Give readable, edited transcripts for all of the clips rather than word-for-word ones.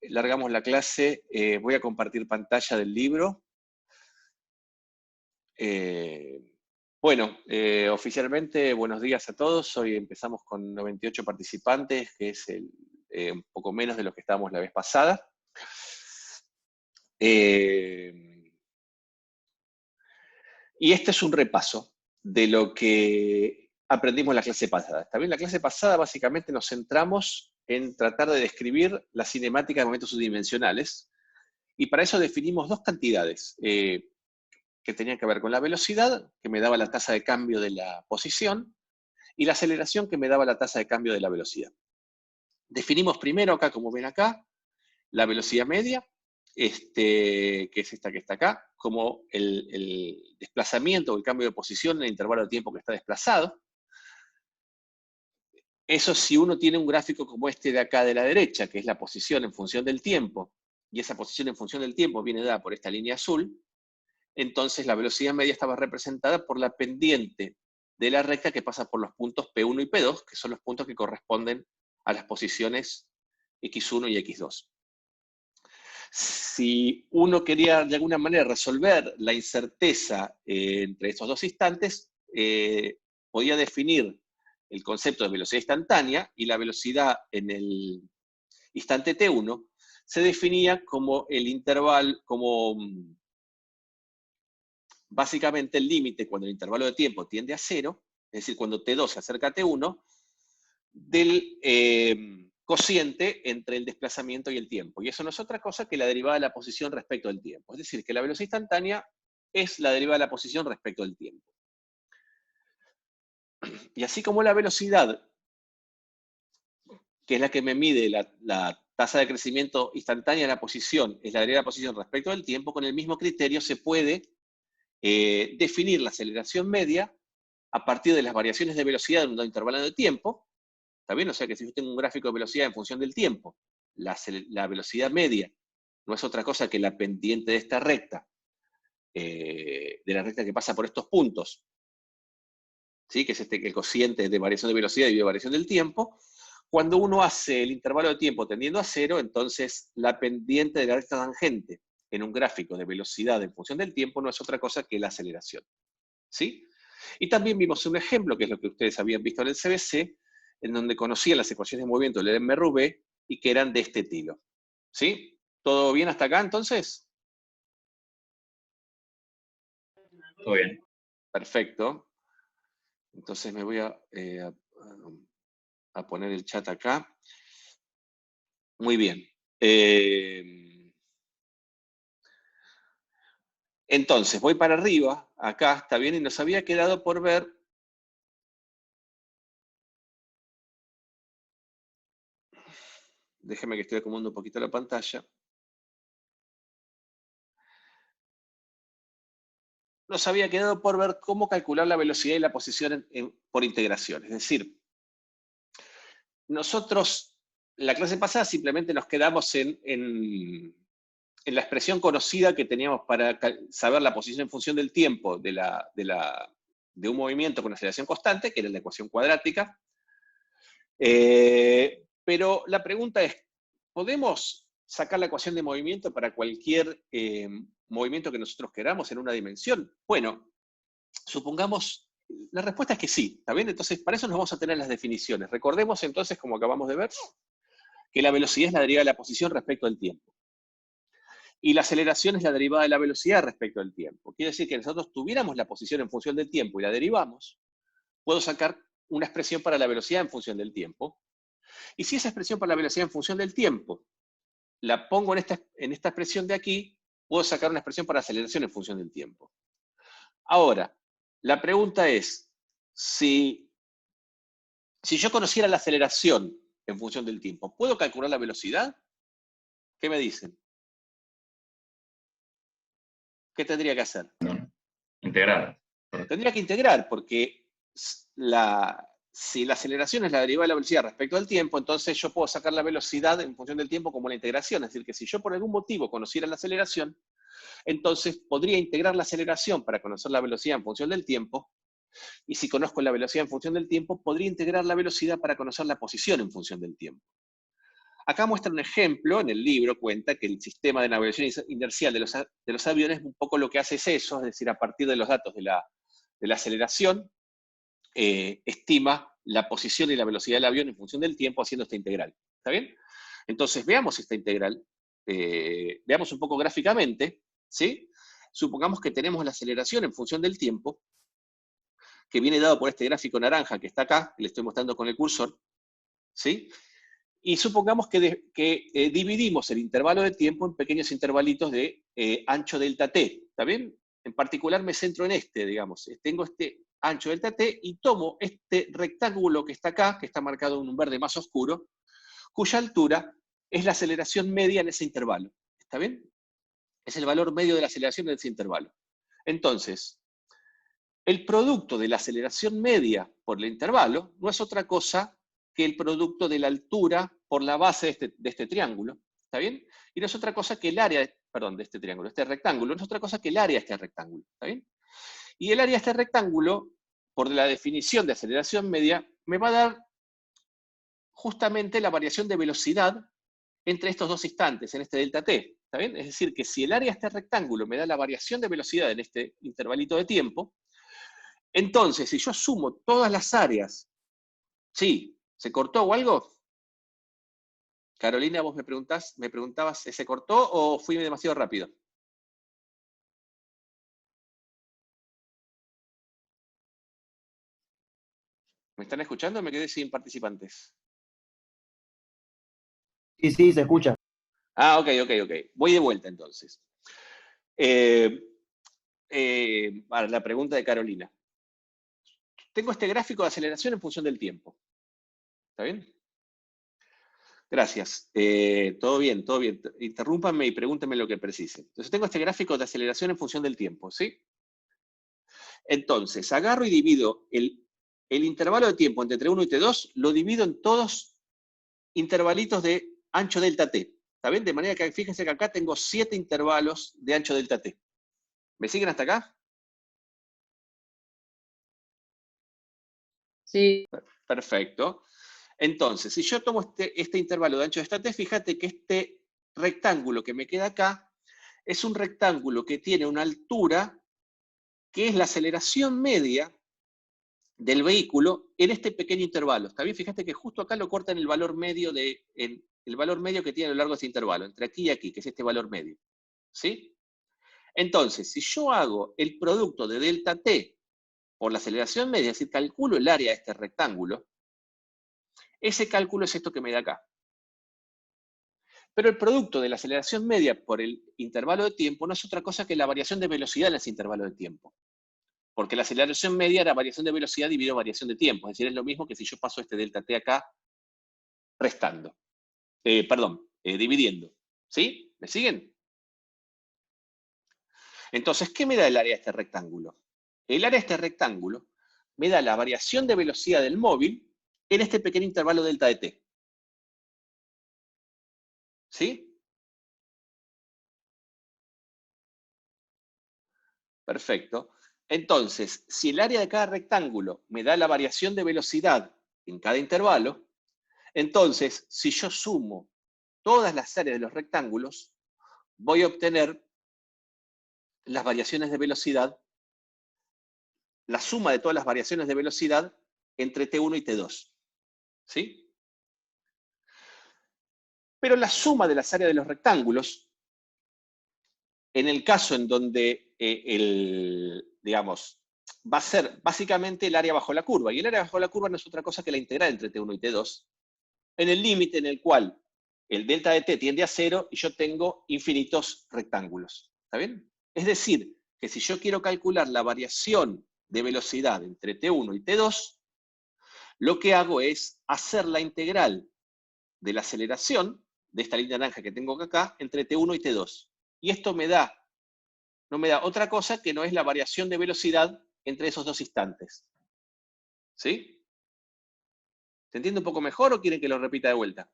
largamos la clase. Voy a compartir pantalla del libro. Oficialmente, buenos días a todos. Hoy empezamos con 98 participantes, que es un poco menos de lo que estábamos la vez pasada. Y este es un repaso de lo que aprendimos en la clase pasada. Está bien, la clase pasada básicamente nos centramos en tratar de describir la cinemática de momentos subdimensionales, y para eso definimos dos cantidades que tenían que ver con la velocidad, que me daba la tasa de cambio de la posición, y la aceleración, que me daba la tasa de cambio de la velocidad. Definimos primero acá, como ven acá, la velocidad media, que es esta que está acá, como el desplazamiento o el cambio de posición en el intervalo de tiempo que está desplazado. Eso si uno tiene un gráfico como este de acá de la derecha, que es la posición en función del tiempo, y esa posición en función del tiempo viene dada por esta línea azul, entonces la velocidad media estaba representada por la pendiente de la recta que pasa por los puntos P1 y P2, que son los puntos que corresponden a las posiciones X1 y X2. Si uno quería de alguna manera resolver la incerteza entre estos dos instantes, podía definir el concepto de velocidad instantánea, y la velocidad en el instante T1 se definía como el intervalo, como básicamente el límite cuando el intervalo de tiempo tiende a 0, es decir, cuando T2 se acerca a T1, del cociente entre el desplazamiento y el tiempo. Y eso no es otra cosa que la derivada de la posición respecto del tiempo. Es decir, que la velocidad instantánea es la derivada de la posición respecto del tiempo. Y así como la velocidad, que es la que me mide la tasa de crecimiento instantánea de la posición, es la derivada de la posición respecto del tiempo, con el mismo criterio se puede definir la aceleración media a partir de las variaciones de velocidad en un intervalo de tiempo. ¿Está bien? O sea que si yo tengo un gráfico de velocidad en función del tiempo, la velocidad media no es otra cosa que la pendiente de esta recta, de la recta que pasa por estos puntos, ¿sí? Que es el cociente de variación de velocidad y de variación del tiempo. Cuando uno hace el intervalo de tiempo tendiendo a 0, entonces la pendiente de la recta tangente en un gráfico de velocidad en función del tiempo no es otra cosa que la aceleración, ¿sí? Y también vimos un ejemplo, que es lo que ustedes habían visto en el CBC, en donde conocían las ecuaciones de movimiento del LMRV y que eran de este estilo. ¿Sí? ¿Todo bien hasta acá, entonces? Todo bien. Perfecto. Entonces me voy a poner el chat acá. Muy bien. Entonces, voy para arriba, acá, ¿está bien? Y nos había quedado por ver déjeme que estoy acomodando un poquito la pantalla. Nos había quedado por ver cómo calcular la velocidad y la posición por integración. Es decir, nosotros, en la clase pasada, simplemente nos quedamos en la expresión conocida que teníamos para saber la posición en función del tiempo de un movimiento con aceleración constante, que era la ecuación cuadrática. Pero la pregunta es, ¿podemos sacar la ecuación de movimiento para cualquier movimiento que nosotros queramos en una dimensión? Bueno, supongamos, la respuesta es que sí, ¿está bien? Entonces, para eso nos vamos a tener las definiciones. Recordemos entonces, como acabamos de ver, que la velocidad es la derivada de la posición respecto al tiempo. Y la aceleración es la derivada de la velocidad respecto al tiempo. Quiere decir que nosotros tuviéramos la posición en función del tiempo y la derivamos, puedo sacar una expresión para la velocidad en función del tiempo. Y si esa expresión para la velocidad en función del tiempo la pongo en esta expresión de aquí, puedo sacar una expresión para aceleración en función del tiempo. Ahora, la pregunta es, si yo conociera la aceleración en función del tiempo, ¿puedo calcular la velocidad? ¿Qué me dicen? ¿Qué tendría que hacer? Integrar. Tendría que integrar, porque si la aceleración es la derivada de la velocidad respecto al tiempo, entonces yo puedo sacar la velocidad en función del tiempo como la integración. Es decir, que si yo por algún motivo conociera la aceleración, entonces podría integrar la aceleración para conocer la velocidad en función del tiempo, y si conozco la velocidad en función del tiempo, podría integrar la velocidad para conocer la posición en función del tiempo. Acá muestra un ejemplo, en el libro cuenta que el sistema de navegación inercial de los aviones un poco lo que hace es eso, es decir, a partir de los datos de la aceleración, estima la posición y la velocidad del avión en función del tiempo haciendo esta integral. ¿Está bien? Entonces, veamos esta integral, veamos un poco gráficamente, ¿sí? Supongamos que tenemos la aceleración en función del tiempo, que viene dado por este gráfico naranja que está acá, que le estoy mostrando con el cursor, ¿sí? Y supongamos que dividimos el intervalo de tiempo en pequeños intervalitos de ancho delta t, ¿está bien? En particular me centro en este, digamos. Tengo este ancho delta t y tomo este rectángulo que está acá, que está marcado en un verde más oscuro, cuya altura es la aceleración media en ese intervalo. ¿Está bien? Es el valor medio de la aceleración en ese intervalo. Entonces, el producto de la aceleración media por el intervalo no es otra cosa que el producto de la altura por la base de este triángulo. ¿Está bien? Y no es otra cosa que el área, perdón, de este triángulo, este rectángulo, no es otra cosa que el área de este rectángulo. ¿Está bien? Y el área de este rectángulo, por la definición de aceleración media, me va a dar justamente la variación de velocidad entre estos dos instantes, en este delta t. ¿Está bien? Es decir, que si el área de este rectángulo me da la variación de velocidad en este intervalito de tiempo, entonces, si yo sumo todas las áreas, ¿sí? ¿Se cortó o algo? Carolina, vos me preguntabas, ¿se cortó o fui demasiado rápido? ¿Me están escuchando? Me quedé sin participantes. Sí, sí, se escucha. Ah, ok. Voy de vuelta entonces. Para la pregunta de Carolina. Tengo este gráfico de aceleración en función del tiempo. ¿Está bien? Gracias. Todo bien, todo bien. Interrúmpanme y pregúntenme lo que precisen. Entonces tengo este gráfico de aceleración en función del tiempo, ¿sí? Entonces, agarro y divido el intervalo de tiempo entre T1 y T2, lo divido en todos intervalitos de ancho delta T. ¿Está bien? De manera que fíjense que acá tengo 7 intervalos de ancho delta T. ¿Me siguen hasta acá? Sí. Perfecto. Entonces, si yo tomo este intervalo de ancho delta T, fíjate que este rectángulo que me queda acá es un rectángulo que tiene una altura que es la aceleración media del vehículo en este pequeño intervalo. ¿Está bien? Fíjate que justo acá lo cortan el valor medio el valor medio que tiene a lo largo de este intervalo, entre aquí y aquí, que es este valor medio. ¿Sí? Entonces, si yo hago el producto de delta t por la aceleración media, es decir, calculo el área de este rectángulo, ese cálculo es esto que me da acá. Pero el producto de la aceleración media por el intervalo de tiempo no es otra cosa que la variación de velocidad en ese intervalo de tiempo. Porque la aceleración media era variación de velocidad dividido variación de tiempo. Es decir, es lo mismo que si yo paso este delta t acá restando. Dividiendo. ¿Sí? ¿Me siguen? Entonces, ¿qué me da el área de este rectángulo? El área de este rectángulo me da la variación de velocidad del móvil en este pequeño intervalo delta de t. ¿Sí? Perfecto. Entonces, si el área de cada rectángulo me da la variación de velocidad en cada intervalo, entonces, si yo sumo todas las áreas de los rectángulos, voy a obtener las variaciones de velocidad, la suma de todas las variaciones de velocidad entre T1 y T2. ¿Sí? Pero la suma de las áreas de los rectángulos, en el caso en donde digamos, va a ser básicamente el área bajo la curva, y el área bajo la curva no es otra cosa que la integral entre T1 y T2, en el límite en el cual el delta de t tiende a 0 y yo tengo infinitos rectángulos. ¿Está bien? Es decir, que si yo quiero calcular la variación de velocidad entre T1 y T2, lo que hago es hacer la integral de la aceleración de esta línea naranja que tengo acá entre T1 y T2. Y esto no me da otra cosa que no es la variación de velocidad entre esos dos instantes. ¿Sí? ¿Se entiende un poco mejor o quieren que lo repita de vuelta?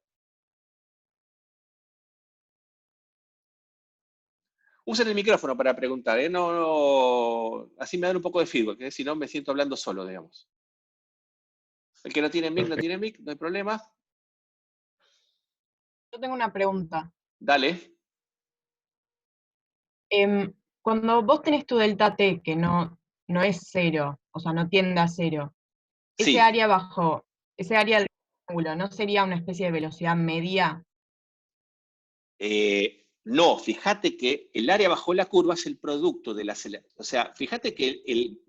Usen el micrófono para preguntar, ¿eh? Así me dan un poco de feedback, ¿eh? Si no me siento hablando solo, digamos. El que no tiene mic, no tiene mic, no hay problema. Yo tengo una pregunta. Dale. Cuando vos tenés tu delta T, que no es cero, o sea, no tiende a cero, ese Sí. área ese área del rectángulo, ¿no sería una especie de velocidad media? No, fíjate que el área bajo la curva es el producto de la aceleración. O sea, fíjate que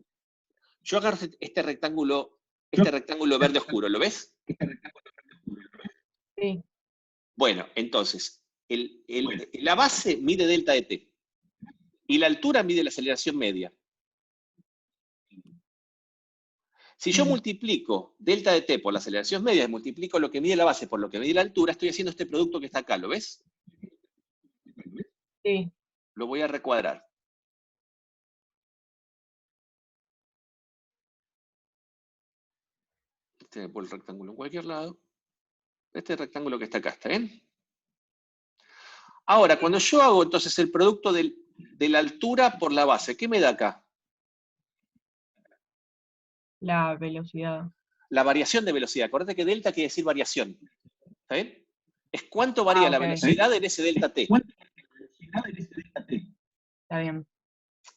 yo agarro este rectángulo verde oscuro, ¿lo ves? Sí. Bueno, entonces, la base mide delta de t y la altura mide la aceleración media. Si yo multiplico delta de t por la aceleración media y multiplico lo que mide la base por lo que mide la altura, estoy haciendo este producto que está acá, ¿lo ves? Sí. Lo voy a recuadrar. Este por el rectángulo en cualquier lado. Este rectángulo que está acá, ¿está bien? Ahora, cuando yo hago entonces el producto de la altura por la base, ¿qué me da acá? La velocidad. La variación de velocidad. Acuérdate que delta quiere decir variación. ¿Está bien? Es cuánto varía la Ok. velocidad en ese delta t. Está bien.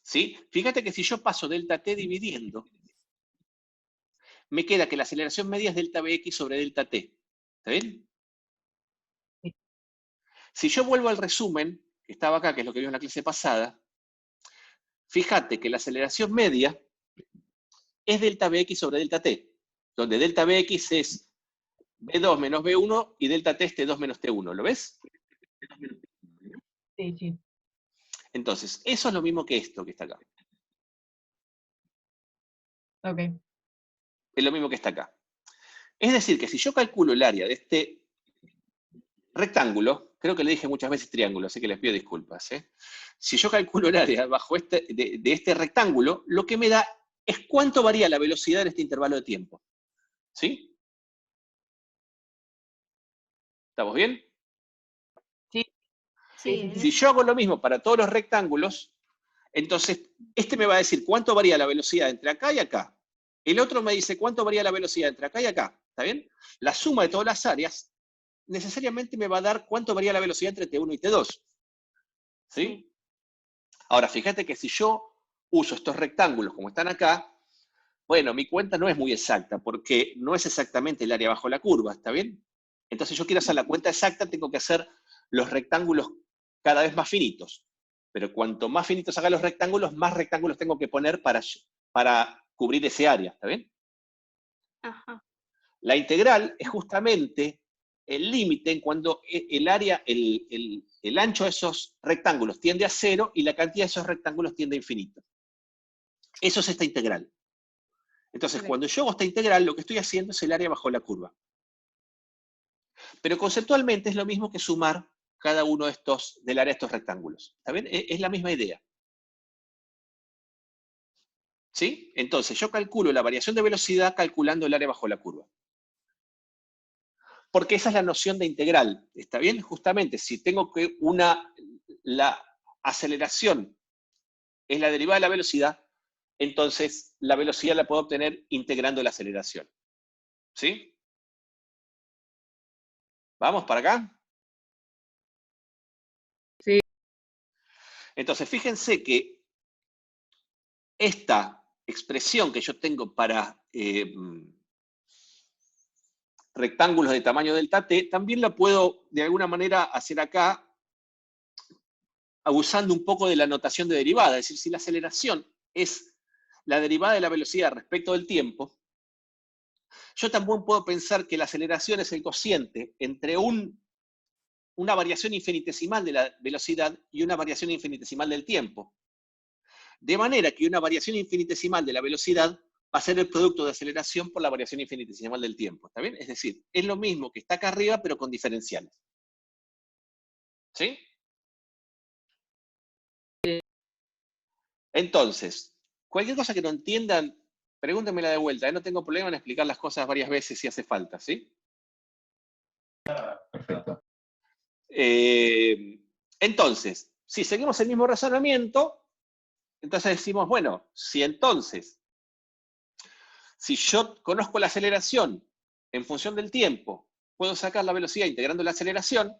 ¿Sí? Fíjate que si yo paso delta t dividiendo, me queda que la aceleración media es delta bx sobre delta t. ¿Está bien? Sí. Si yo vuelvo al resumen, que estaba acá, que es lo que vimos en la clase pasada, fíjate que la aceleración media es delta bx sobre delta t, donde delta bx es b2 menos b1 y delta t es t2 menos t1. ¿Lo ves? Sí, sí. Entonces, eso es lo mismo que esto que está acá. Ok. Es lo mismo que está acá. Es decir, que si yo calculo el área de este rectángulo, creo que le dije muchas veces triángulo, así que les pido disculpas. Si yo calculo el área bajo de este rectángulo, lo que me da es cuánto varía la velocidad en este intervalo de tiempo. ¿Sí? ¿Estamos bien? Sí. Sí. Si yo hago lo mismo para todos los rectángulos, entonces este me va a decir cuánto varía la velocidad entre acá y acá. El otro me dice cuánto varía la velocidad entre acá y acá. ¿Está bien? La suma de todas las áreas necesariamente me va a dar cuánto varía la velocidad entre T1 y T2. ¿Sí? Ahora, fíjate que si yo uso estos rectángulos como están acá, bueno, mi cuenta no es muy exacta, porque no es exactamente el área bajo la curva, ¿está bien? Entonces yo quiero hacer la cuenta exacta, tengo que hacer los rectángulos cada vez más finitos. Pero cuanto más finitos haga los rectángulos, más rectángulos tengo que poner para cubrir ese área, ¿está bien? Ajá. La integral es justamente el límite en cuando el área, el ancho de esos rectángulos tiende a cero y la cantidad de esos rectángulos tiende a infinito. Eso es esta integral. Entonces, Ok. cuando yo hago esta integral, lo que estoy haciendo es el área bajo la curva. Pero conceptualmente es lo mismo que sumar cada uno de estos, del área de estos rectángulos. ¿Está bien? Es la misma idea. ¿Sí? Entonces, yo calculo la variación de velocidad calculando el área bajo la curva. Porque esa es la noción de integral. ¿Está bien? Justamente, si tengo que la aceleración es la derivada de la velocidad, entonces la velocidad la puedo obtener integrando la aceleración. ¿Sí? ¿Vamos para acá? Sí. Entonces, fíjense que esta expresión que yo tengo para rectángulos de tamaño delta t, también la puedo de alguna manera hacer acá abusando un poco de la notación de derivada. Es decir, si la aceleración es la derivada de la velocidad respecto del tiempo, yo también puedo pensar que la aceleración es el cociente entre una variación infinitesimal de la velocidad y una variación infinitesimal del tiempo. De manera que una variación infinitesimal de la velocidad va a ser el producto de aceleración por la variación infinitesimal del tiempo. ¿Está bien? Es decir, es lo mismo que está acá arriba, pero con diferenciales. ¿Sí? Entonces, cualquier cosa que no entiendan, pregúntenmela de vuelta. No tengo problema en explicar las cosas varias veces si hace falta. ¿Sí? Perfecto. Entonces, si seguimos el mismo razonamiento, entonces decimos, bueno, si yo conozco la aceleración en función del tiempo, puedo sacar la velocidad integrando la aceleración,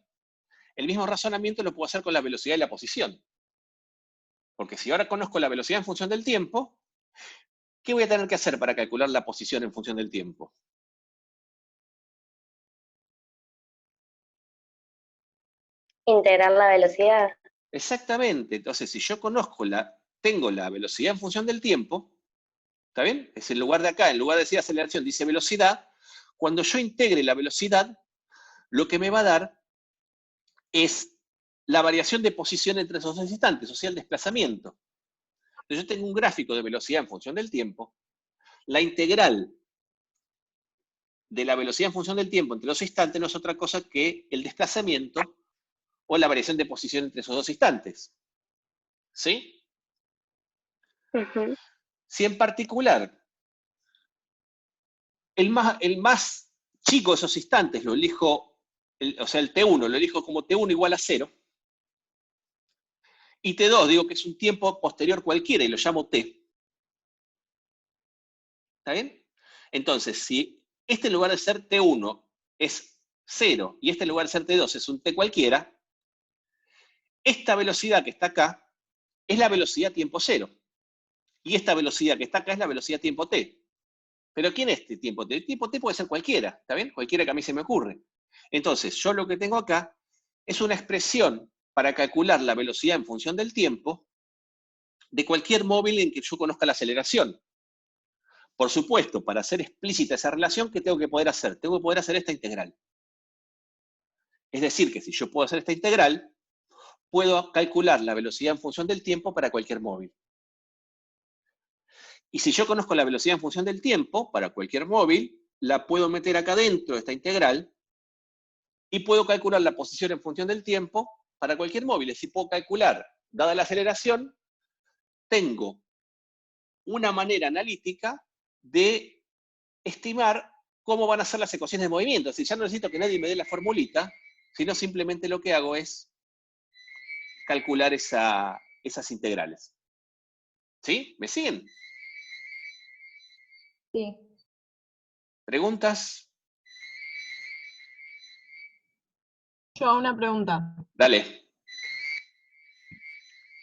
El mismo razonamiento lo puedo hacer con la velocidad y la posición. Porque si ahora conozco la velocidad en función del tiempo, ¿qué voy a tener que hacer para calcular la posición en función del tiempo? Integrar la velocidad. Exactamente. Entonces, si yo tengo la velocidad en función del tiempo, ¿está bien? Es en lugar de acá, en lugar de decir aceleración, dice velocidad. Cuando yo integre la velocidad, lo que me va a dar es la variación de posición entre esos dos instantes, o sea, el desplazamiento. Entonces, yo tengo un gráfico de velocidad en función del tiempo. La integral de la velocidad en función del tiempo entre los instantes no es otra cosa que el desplazamiento o la variación de posición entre esos dos instantes. ¿Sí? Ujú. Si en particular el más chico de esos instantes lo elijo, o sea, el T1 lo elijo como T1 igual a 0, y T2 digo que es un tiempo posterior cualquiera y lo llamo T. ¿Está bien? Entonces, si este en lugar de ser T1 es 0 y este en lugar de ser T2 es un T cualquiera, esta velocidad que está acá es la velocidad tiempo 0. Y esta velocidad que está acá es la velocidad tiempo T. ¿Pero quién es este tiempo T? El tiempo T puede ser cualquiera, ¿está bien? Cualquiera que a mí se me ocurre. Entonces, yo lo que tengo acá es una expresión para calcular la velocidad en función del tiempo de cualquier móvil en que yo conozca la aceleración. Por supuesto, para hacer explícita esa relación, ¿qué tengo que poder hacer? Tengo que poder hacer esta integral. Es decir, que si yo puedo hacer esta integral, puedo calcular la velocidad en función del tiempo para cualquier móvil. Y si yo conozco la velocidad en función del tiempo para cualquier móvil, la puedo meter acá dentro de esta integral y puedo calcular la posición en función del tiempo para cualquier móvil. Es decir, puedo calcular, dada la aceleración, tengo una manera analítica de estimar cómo van a ser las ecuaciones de movimiento. Es decir, ya no necesito que nadie me dé la formulita, sino simplemente lo que hago es calcular esas integrales. ¿Sí? ¿Me siguen? Sí. ¿Preguntas? Yo hago una pregunta. Dale.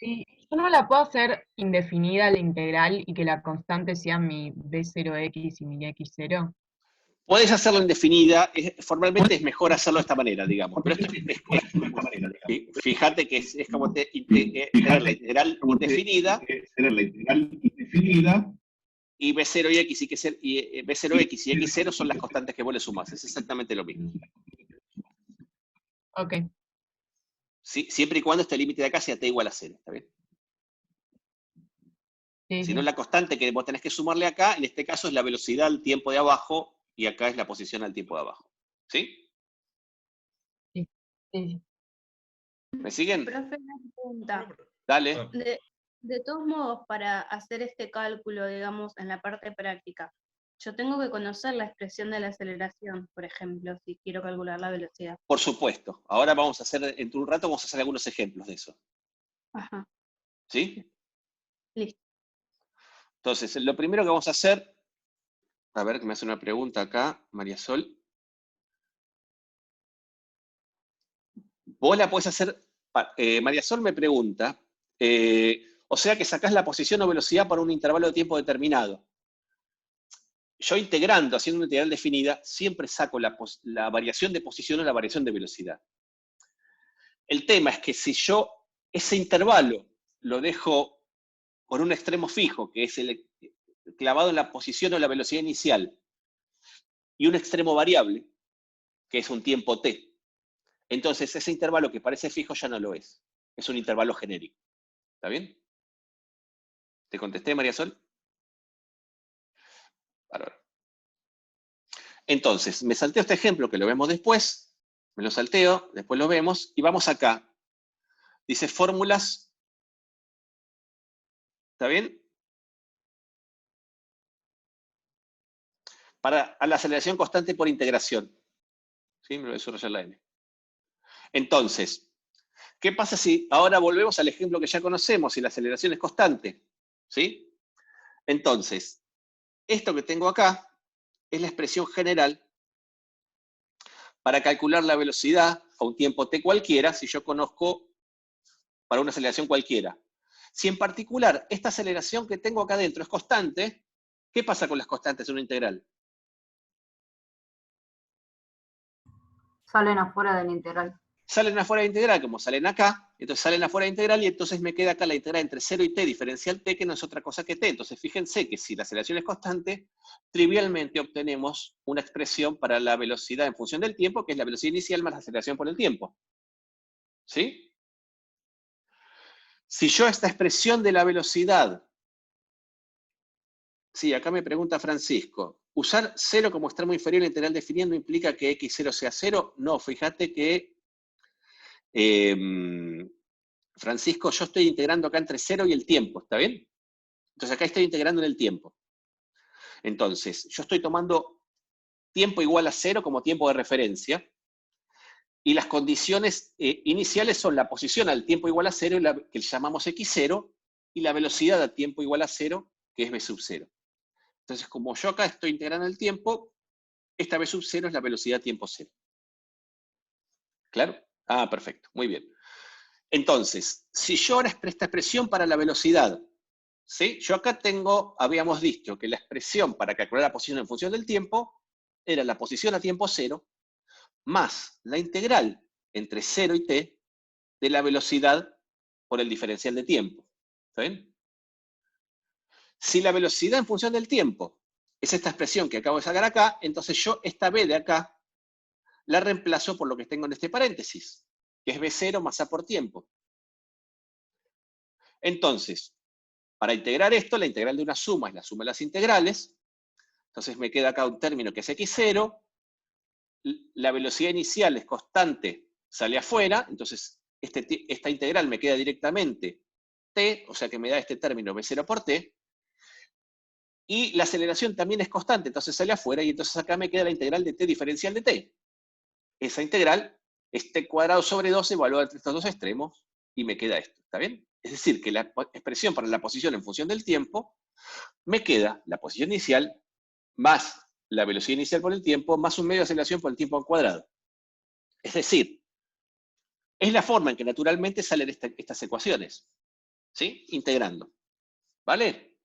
¿Y yo no la puedo hacer indefinida la integral y que la constante sea mi B0x y mi x0? Podés hacerlo indefinida, formalmente es mejor hacerlo de esta manera, digamos, pero esto fíjate que es como tener la integral indefinida y B0 y X y B0X y X0 son las constantes que vos le sumás, es exactamente lo mismo. Ok. ¿Sí? Siempre y cuando este límite de acá sea t igual a 0, ¿está bien? Sí, Si no, sí. la constante que vos tenés que sumarle acá, en este caso es la velocidad al tiempo de abajo, y acá es la posición al tiempo de abajo. ¿Sí? Sí, sí. ¿Me siguen? Profe, una pregunta. Dale. De todos modos, para hacer este cálculo, digamos, en la parte práctica, yo tengo que conocer la expresión de la aceleración, por ejemplo, si quiero calcular la velocidad. Por supuesto. Ahora vamos a hacer, entre un rato vamos a hacer algunos ejemplos de eso. Ajá, ¿Sí? listo. Entonces, lo primero que vamos a hacer, a ver que me hace una pregunta acá, María Sol. Vos la podés hacer, María Sol me pregunta, o sea que sacás la posición o velocidad para un intervalo de tiempo determinado. Yo integrando, haciendo una integral definida, siempre saco la variación de posición o la variación de velocidad. El tema es que si yo ese intervalo lo dejo por un extremo fijo, que es el clavado en la posición o la velocidad inicial, y un extremo variable, que es un tiempo t, entonces ese intervalo que parece fijo ya no lo es. Es un intervalo genérico. ¿Está bien? ¿Te contesté, María Sol? Bárbaro. Entonces, me salteo este ejemplo que lo vemos después, me lo salteo, después lo vemos, y vamos acá. Dice fórmulas. ¿Está bien? A la aceleración constante por integración. ¿Sí? Me lo voy a subrayar la N. Entonces, ¿qué pasa si ahora volvemos al ejemplo que ya conocemos y la aceleración es constante? ¿Sí? Entonces, esto que tengo acá es la expresión general para calcular la velocidad a un tiempo t cualquiera, si yo conozco para una aceleración cualquiera. Si en particular esta aceleración que tengo acá adentro es constante, ¿qué pasa con las constantes en una integral? Salen afuera de la integral. Salen afuera de la integral, como salen acá, entonces salen afuera de la integral y entonces me queda acá la integral entre 0 y t diferencial t, que no es otra cosa que t. Entonces fíjense que si la aceleración es constante, trivialmente obtenemos una expresión para la velocidad en función del tiempo, que es la velocidad inicial más la aceleración por el tiempo. ¿Sí? Si yo esta expresión de la velocidad, sí, acá me pregunta Francisco, ¿usar 0 como extremo inferior integral definiendo implica que x0 sea 0? No, fíjate que, Francisco, yo estoy integrando acá entre 0 y el tiempo, ¿está bien? Entonces acá estoy integrando en el tiempo. Entonces, yo estoy tomando tiempo igual a 0 como tiempo de referencia, y las condiciones iniciales son la posición al tiempo igual a 0, que llamamos x0, y la velocidad a tiempo igual a 0, que es v sub 0. Entonces, como yo acá estoy integrando el tiempo, esta v sub 0 es la velocidad a tiempo 0. ¿Claro? Ah, perfecto, muy bien. Entonces, si yo ahora esta expresión para la velocidad, ¿sí? Yo acá habíamos dicho que la expresión para calcular la posición en función del tiempo era la posición a tiempo 0 más la integral entre 0 y t de la velocidad por el diferencial de tiempo. ¿Está bien? Si la velocidad en función del tiempo es esta expresión que acabo de sacar acá, entonces yo esta b de acá la reemplazo por lo que tengo en este paréntesis, que es v0 más a por tiempo. Entonces, para integrar esto, la integral de una suma es la suma de las integrales. Entonces me queda acá un término que es x0. La velocidad inicial es constante, sale afuera. Entonces esta integral me queda directamente t, o sea que me da este término v0 por t. Y la aceleración también es constante, entonces sale afuera. Y entonces acá me queda la integral de t diferencial de t. Esa integral es t cuadrado sobre 2 evaluado entre estos dos extremos. Y me queda esto, ¿está bien? Es decir, que la expresión para la posición en función del tiempo, me queda la posición inicial más la velocidad inicial por el tiempo, más un medio de aceleración por el tiempo al cuadrado. Es decir, es la forma en que naturalmente salen estas ecuaciones, ¿sí? Integrando. ¿Vale?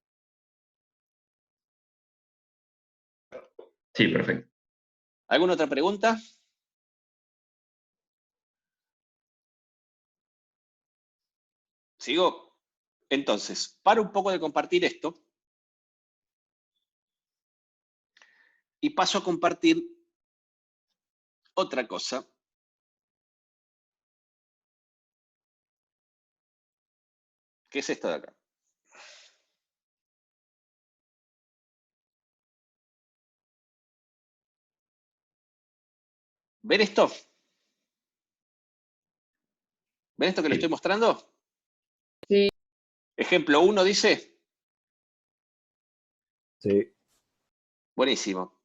Sí, perfecto. ¿Alguna otra pregunta? ¿Sigo? Entonces, paro un poco de compartir esto y paso a compartir otra cosa. ¿Qué es esto de acá? ¿Ven esto? ¿Ven esto que les estoy mostrando? Sí. Ejemplo 1 dice. Sí. Buenísimo.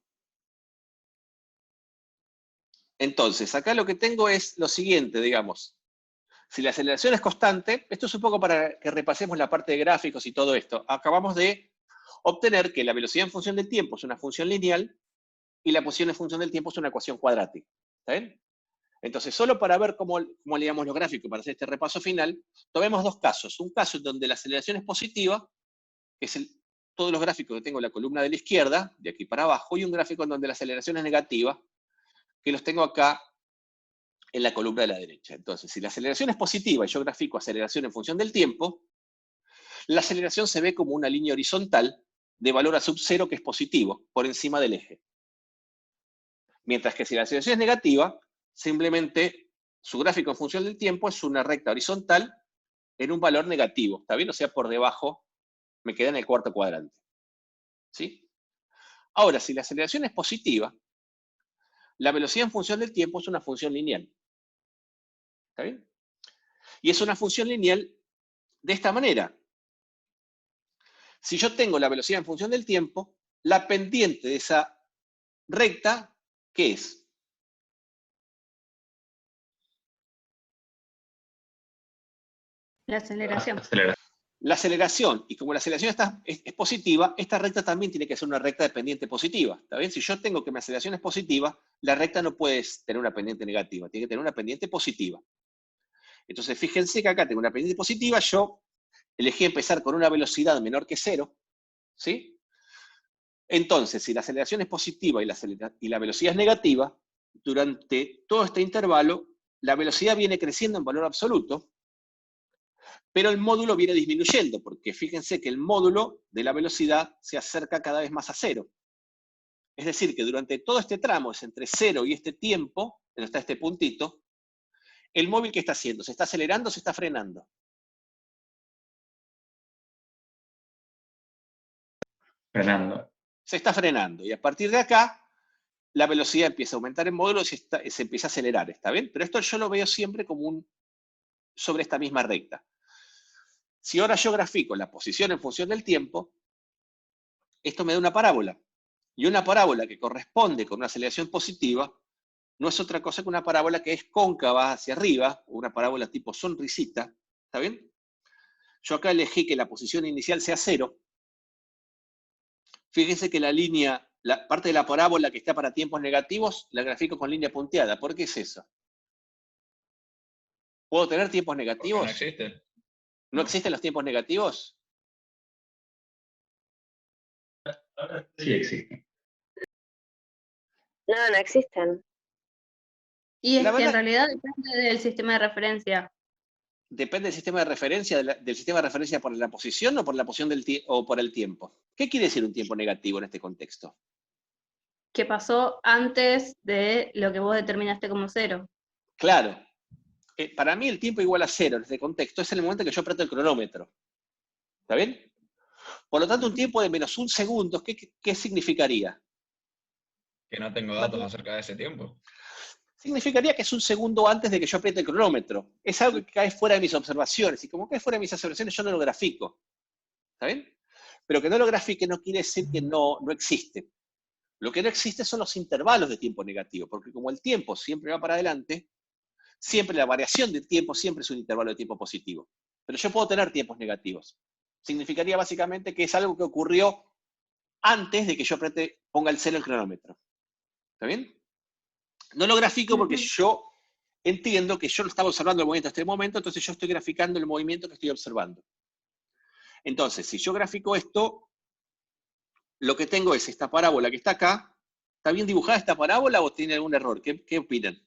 Entonces, acá lo que tengo es lo siguiente, digamos. Si la aceleración es constante, esto es un poco para que repasemos la parte de gráficos y todo esto. Acabamos de obtener que la velocidad en función del tiempo es una función lineal y la posición en función del tiempo es una ecuación cuadrática. ¿Está bien? Entonces, solo para ver cómo leíamos los gráficos, para hacer este repaso final, tomemos dos casos. Un caso en donde la aceleración es positiva, que es todos los gráficos que tengo en la columna de la izquierda, de aquí para abajo, y un gráfico en donde la aceleración es negativa, que los tengo acá en la columna de la derecha. Entonces, si la aceleración es positiva y yo grafico aceleración en función del tiempo, la aceleración se ve como una línea horizontal de valor a sub 0 que es positivo, por encima del eje. Mientras que si la aceleración es negativa, simplemente su gráfico en función del tiempo es una recta horizontal en un valor negativo, ¿está bien? O sea, por debajo me queda en el cuarto cuadrante. ¿Sí? Ahora, si la aceleración es positiva, la velocidad en función del tiempo es una función lineal. ¿Está bien? Y es una función lineal de esta manera. Si yo tengo la velocidad en función del tiempo, la pendiente de esa recta, ¿qué es? La aceleración. Aceleración. la aceleración, y como la aceleración es positiva, esta recta también tiene que ser una recta de pendiente positiva. ¿Está bien? Si yo tengo que mi aceleración es positiva, la recta no puede tener una pendiente negativa, tiene que tener una pendiente positiva. Entonces, fíjense que acá tengo una pendiente positiva, yo elegí empezar con una velocidad menor que 0, ¿sí? Entonces, si la aceleración es positiva y la velocidad es negativa, durante todo este intervalo, la velocidad viene creciendo en valor absoluto, pero el módulo viene disminuyendo, porque fíjense que el módulo de la velocidad se acerca cada vez más a 0. Es decir, que durante todo este tramo, es entre 0 y este tiempo, donde está este puntito, el móvil, ¿qué está haciendo? ¿Se está acelerando o se está frenando? Frenando. Se está frenando. Y a partir de acá, la velocidad empieza a aumentar en módulo y se empieza a acelerar, ¿está bien? Pero esto yo lo veo siempre como sobre esta misma recta. Si ahora yo grafico la posición en función del tiempo, esto me da una parábola. Y una parábola que corresponde con una aceleración positiva no es otra cosa que una parábola que es cóncava hacia arriba, o una parábola tipo sonrisita, ¿está bien? Yo acá elegí que la posición inicial sea 0. Fíjense que la parte de la parábola que está para tiempos negativos, la grafico con línea punteada. ¿Por qué es eso? ¿Puedo tener tiempos Porque negativos? no existe. ¿No existen los tiempos negativos? Sí existe. No, no existen. Y es La que en verdad, realidad depende del sistema de referencia. depende del sistema de referencia, del sistema de referencia por la posición o por la posición o por el tiempo. ¿Qué quiere decir un tiempo negativo en este contexto? Que pasó antes de lo que vos determinaste como 0. Claro, para mí el tiempo igual a 0 en este contexto es el momento que yo aprieto el cronómetro. ¿Está bien? Por lo tanto, un tiempo de menos 1 segundo, ¿qué significaría? Que no tengo datos acerca de ese tiempo. Significaría que es 1 segundo antes de que yo apriete el cronómetro. Es algo que cae fuera de mis observaciones. Y como cae fuera de mis observaciones, yo no lo grafico. ¿Está bien? Pero que no lo grafique no quiere decir que no existe. Lo que no existe son los intervalos de tiempo negativo, porque como el tiempo siempre va para adelante, siempre la variación del tiempo siempre es un intervalo de tiempo positivo. Pero yo puedo tener tiempos negativos. Significaría básicamente que es algo que ocurrió antes de que yo ponga el 0 en el cronómetro. ¿Está bien? No lo grafico porque yo entiendo que yo no estaba observando el movimiento en este momento, entonces yo estoy graficando el movimiento que estoy observando. Entonces, si yo grafico esto, lo que tengo es esta parábola que está acá. ¿Está bien dibujada esta parábola o tiene algún error? ¿Qué opinan?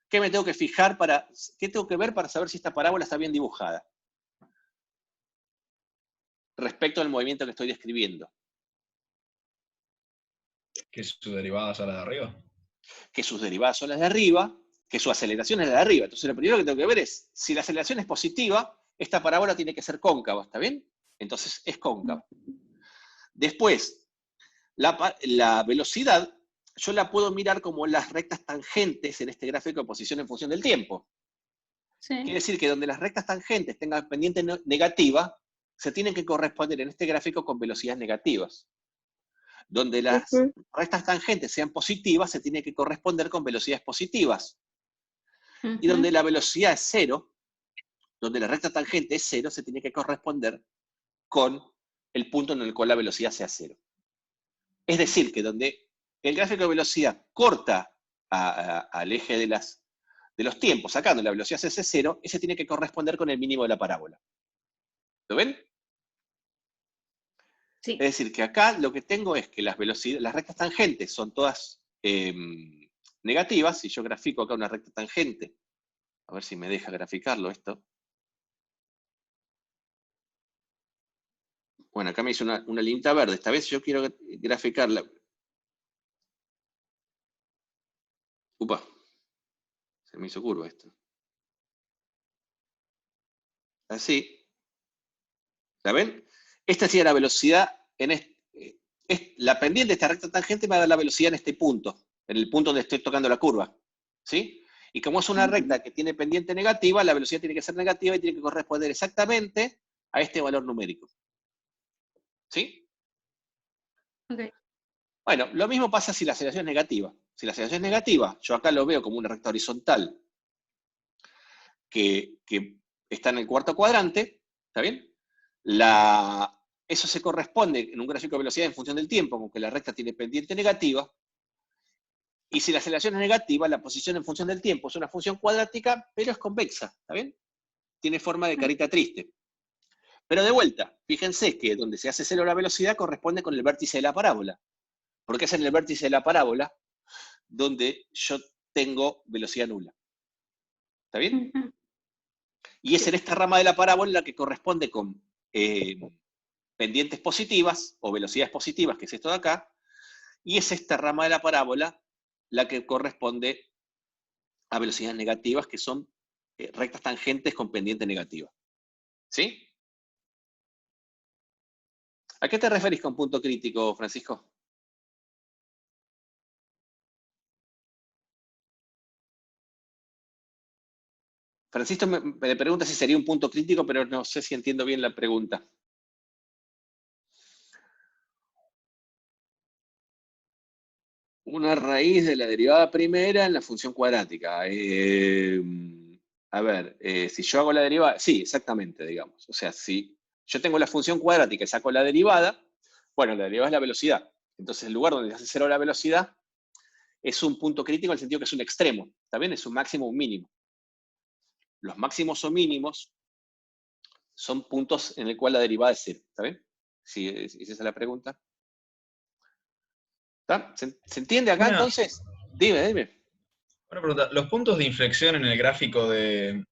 ¿Qué me tengo que fijar qué tengo que ver para saber si esta parábola está bien dibujada? Respecto al movimiento que estoy describiendo. Que su derivada es a la de arriba. Que sus derivadas son las de arriba, que su aceleración es la de arriba. Entonces lo primero que tengo que ver es, si la aceleración es positiva, esta parábola tiene que ser cóncava, ¿está bien? Entonces es cóncava. Después, la velocidad, yo la puedo mirar como las rectas tangentes en este gráfico de posición en función del tiempo. Sí. Quiere decir que donde las rectas tangentes tengan pendiente negativa, se tienen que corresponder en este gráfico con velocidades negativas. Donde las rectas tangentes sean positivas, se tiene que corresponder con velocidades positivas. Y donde la velocidad es 0, donde la recta tangente es 0, se tiene que corresponder con el punto en el cual la velocidad sea 0. Es decir, que donde el gráfico de velocidad corta al eje de los tiempos, sacando la velocidad hacia 0, ese tiene que corresponder con el mínimo de la parábola. ¿Lo ven? Sí. Es decir, que acá lo que tengo es que las rectas tangentes son todas negativas. Si yo grafico acá una recta tangente, a ver si me deja graficarlo esto. Bueno, acá me hizo una linita verde. Esta vez yo quiero graficarla. Upa, se me hizo curva esto. Así. ¿La ven? Esta sería la velocidad la pendiente de esta recta tangente me va a dar la velocidad en este punto, en el punto donde estoy tocando la curva. ¿Sí? Y como es una recta que tiene pendiente negativa, la velocidad tiene que ser negativa y tiene que corresponder exactamente a este valor numérico. ¿Sí? Okay. Bueno, lo mismo pasa si la aceleración es negativa. Si la aceleración es negativa, yo acá lo veo como una recta horizontal que está en el cuarto cuadrante, ¿está bien? Eso se corresponde en un gráfico de velocidad en función del tiempo, con que la recta tiene pendiente negativa. Y si la aceleración es negativa, la posición en función del tiempo es una función cuadrática, pero es convexa, ¿está bien? Tiene forma de carita triste. Pero de vuelta, fíjense que donde se hace cero la velocidad corresponde con el vértice de la parábola. Porque es en el vértice de la parábola donde yo tengo velocidad nula. ¿Está bien? Y es en esta rama de la parábola la que corresponde con pendientes positivas o velocidades positivas, que es esto de acá, y es esta rama de la parábola la que corresponde a velocidades negativas, que son rectas tangentes con pendiente negativa. ¿Sí? ¿A qué te referís con punto crítico, Francisco? Francisco me pregunta si sería un punto crítico, pero no sé si entiendo bien la pregunta. Una raíz de la derivada primera en la función cuadrática. A ver, si yo hago la derivada, sí, exactamente, digamos. O sea, si yo tengo la función cuadrática y saco la derivada, bueno, la derivada es la velocidad. Entonces, el lugar donde se hace cero la velocidad es un punto crítico en el sentido que es un extremo. ¿Está bien? Es un máximo o un mínimo. Los máximos o mínimos son puntos en el cual la derivada es cero. ¿Está bien? Si esa es la pregunta. ¿Está? ¿Se entiende acá entonces? Dime. Una pregunta, ¿los puntos de inflexión en el gráfico de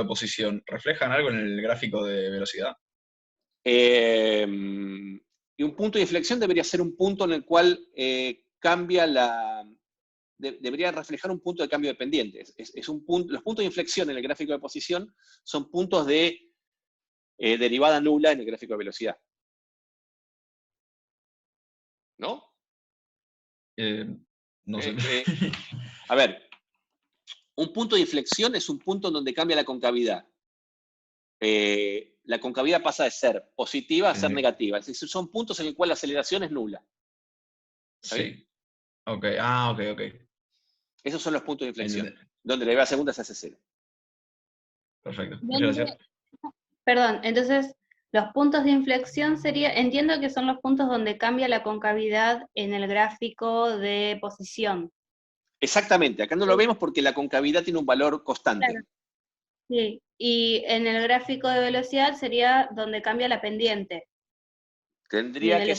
posición reflejan algo en el gráfico de velocidad? Y un punto de inflexión debería ser un punto en el cual cambia debería reflejar un punto de cambio de pendiente. Es un punto, los puntos de inflexión en el gráfico de posición son puntos de derivada nula en el gráfico de velocidad. ¿No? No sé. A ver, un punto de inflexión es un punto en donde cambia la concavidad. La concavidad pasa de ser positiva a ser negativa. Es decir, son puntos en el cual la aceleración es nula. ¿Está bien? Sí. Ok, ok. Esos son los puntos de inflexión, donde la derivada segunda se hace cero. Perfecto, muchas gracias. Perdón, entonces los puntos de inflexión entiendo que son los puntos donde cambia la concavidad en el gráfico de posición. Exactamente, acá no lo vemos porque la concavidad tiene un valor constante. Claro. Sí, y en el gráfico de velocidad sería donde cambia la pendiente. Tendría que...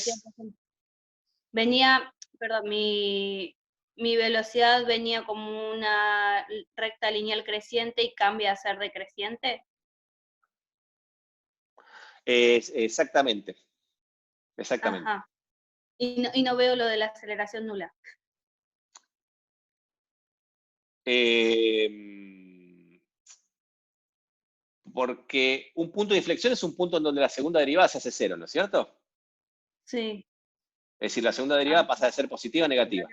Mi velocidad venía como una recta lineal creciente y cambia a ser decreciente. Exactamente. Ajá. Y no veo lo de la aceleración nula. Porque un punto de inflexión es un punto en donde la segunda derivada se hace cero, ¿no es cierto? Sí. Es decir, la segunda derivada pasa de ser positiva a negativa.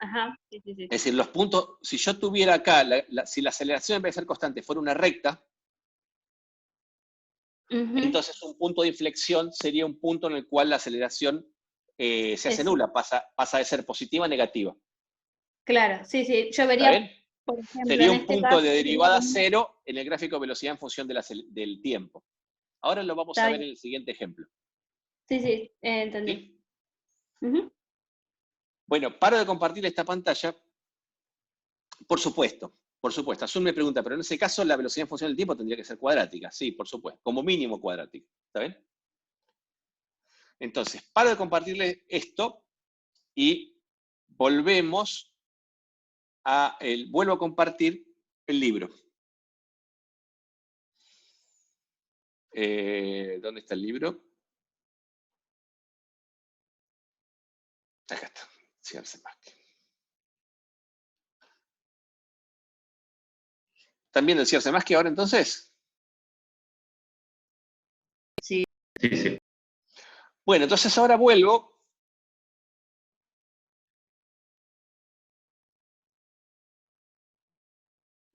Ajá, sí. Es decir, los puntos, si yo tuviera acá, si la aceleración en vez de ser constante fuera una recta, entonces un punto de inflexión sería un punto en el cual la aceleración se hace nula, pasa de ser positiva a negativa. Claro, sí. Yo vería, ¿Está bien? por ejemplo, Sería en un este punto caso, de derivada cero en el gráfico de velocidad en función del tiempo. Ahora lo vamos a ver en el siguiente ejemplo. Sí, entendí. ¿Sí? Bueno, paro de compartir esta pantalla. Por supuesto. Azul me pregunta, pero en ese caso la velocidad en función del tiempo tendría que ser cuadrática. Sí, por supuesto. Como mínimo cuadrática. ¿Está bien? Entonces, paro de compartirle esto y vuelvo a compartir el libro. ¿Dónde está el libro? Acá está. ¿Están viendo el cierre más que ahora entonces? Sí. Bueno, entonces ahora vuelvo.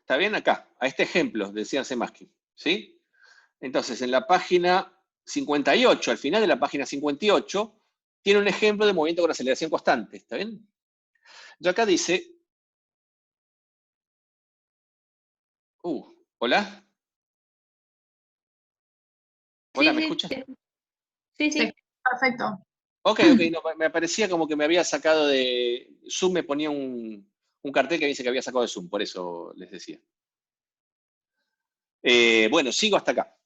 ¿Está bien? Acá, a este ejemplo de Cierce-Maskin, ¿sí? Entonces, en la página 58, al final de la página 58, tiene un ejemplo de movimiento con aceleración constante, ¿está bien? Yo acá dice... ¿Hola? Hola, Sí, ¿me sí, escuchas? sí, sí. Sí, perfecto. Ok, no, me parecía como que me había sacado de... Zoom me ponía un cartel que dice que había sacado de Zoom, por eso les decía. Bueno, sigo hasta acá.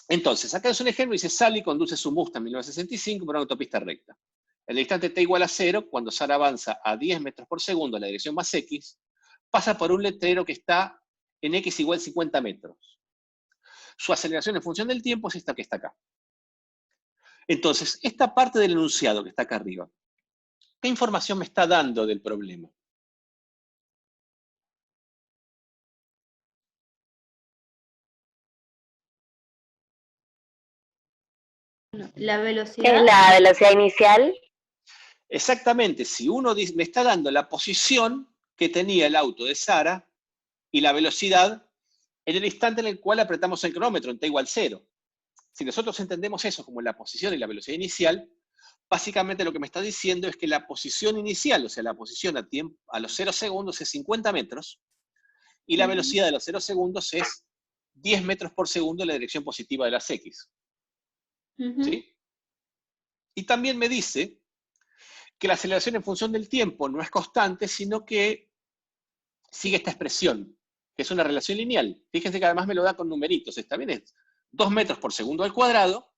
Entonces, acá es un ejemplo, dice, Sally conduce su Mustang 1965 por una autopista recta. En el instante t igual a 0, cuando Sara avanza a 10 metros por segundo en la dirección más x, pasa por un letrero que está en x igual 50 metros. Su aceleración en función del tiempo es esta que está acá. Entonces, esta parte del enunciado que está acá arriba, ¿qué información me está dando del problema? La Es velocidad. la velocidad inicial. Exactamente, si uno dice, me está dando la posición que tenía el auto de Sara y la velocidad en el instante en el cual apretamos el cronómetro, en t igual 0. Si nosotros entendemos eso como la posición y la velocidad inicial, básicamente lo que me está diciendo es que la posición inicial, o sea, la posición a los 0 segundos es 50 metros, y la velocidad de los 0 segundos es 10 metros por segundo en la dirección positiva de las X. ¿Sí? Y también me dice que la aceleración en función del tiempo no es constante, sino que sigue esta expresión, que es una relación lineal. Fíjense que además me lo da con numeritos. Está bien, es 2 metros por segundo al cuadrado,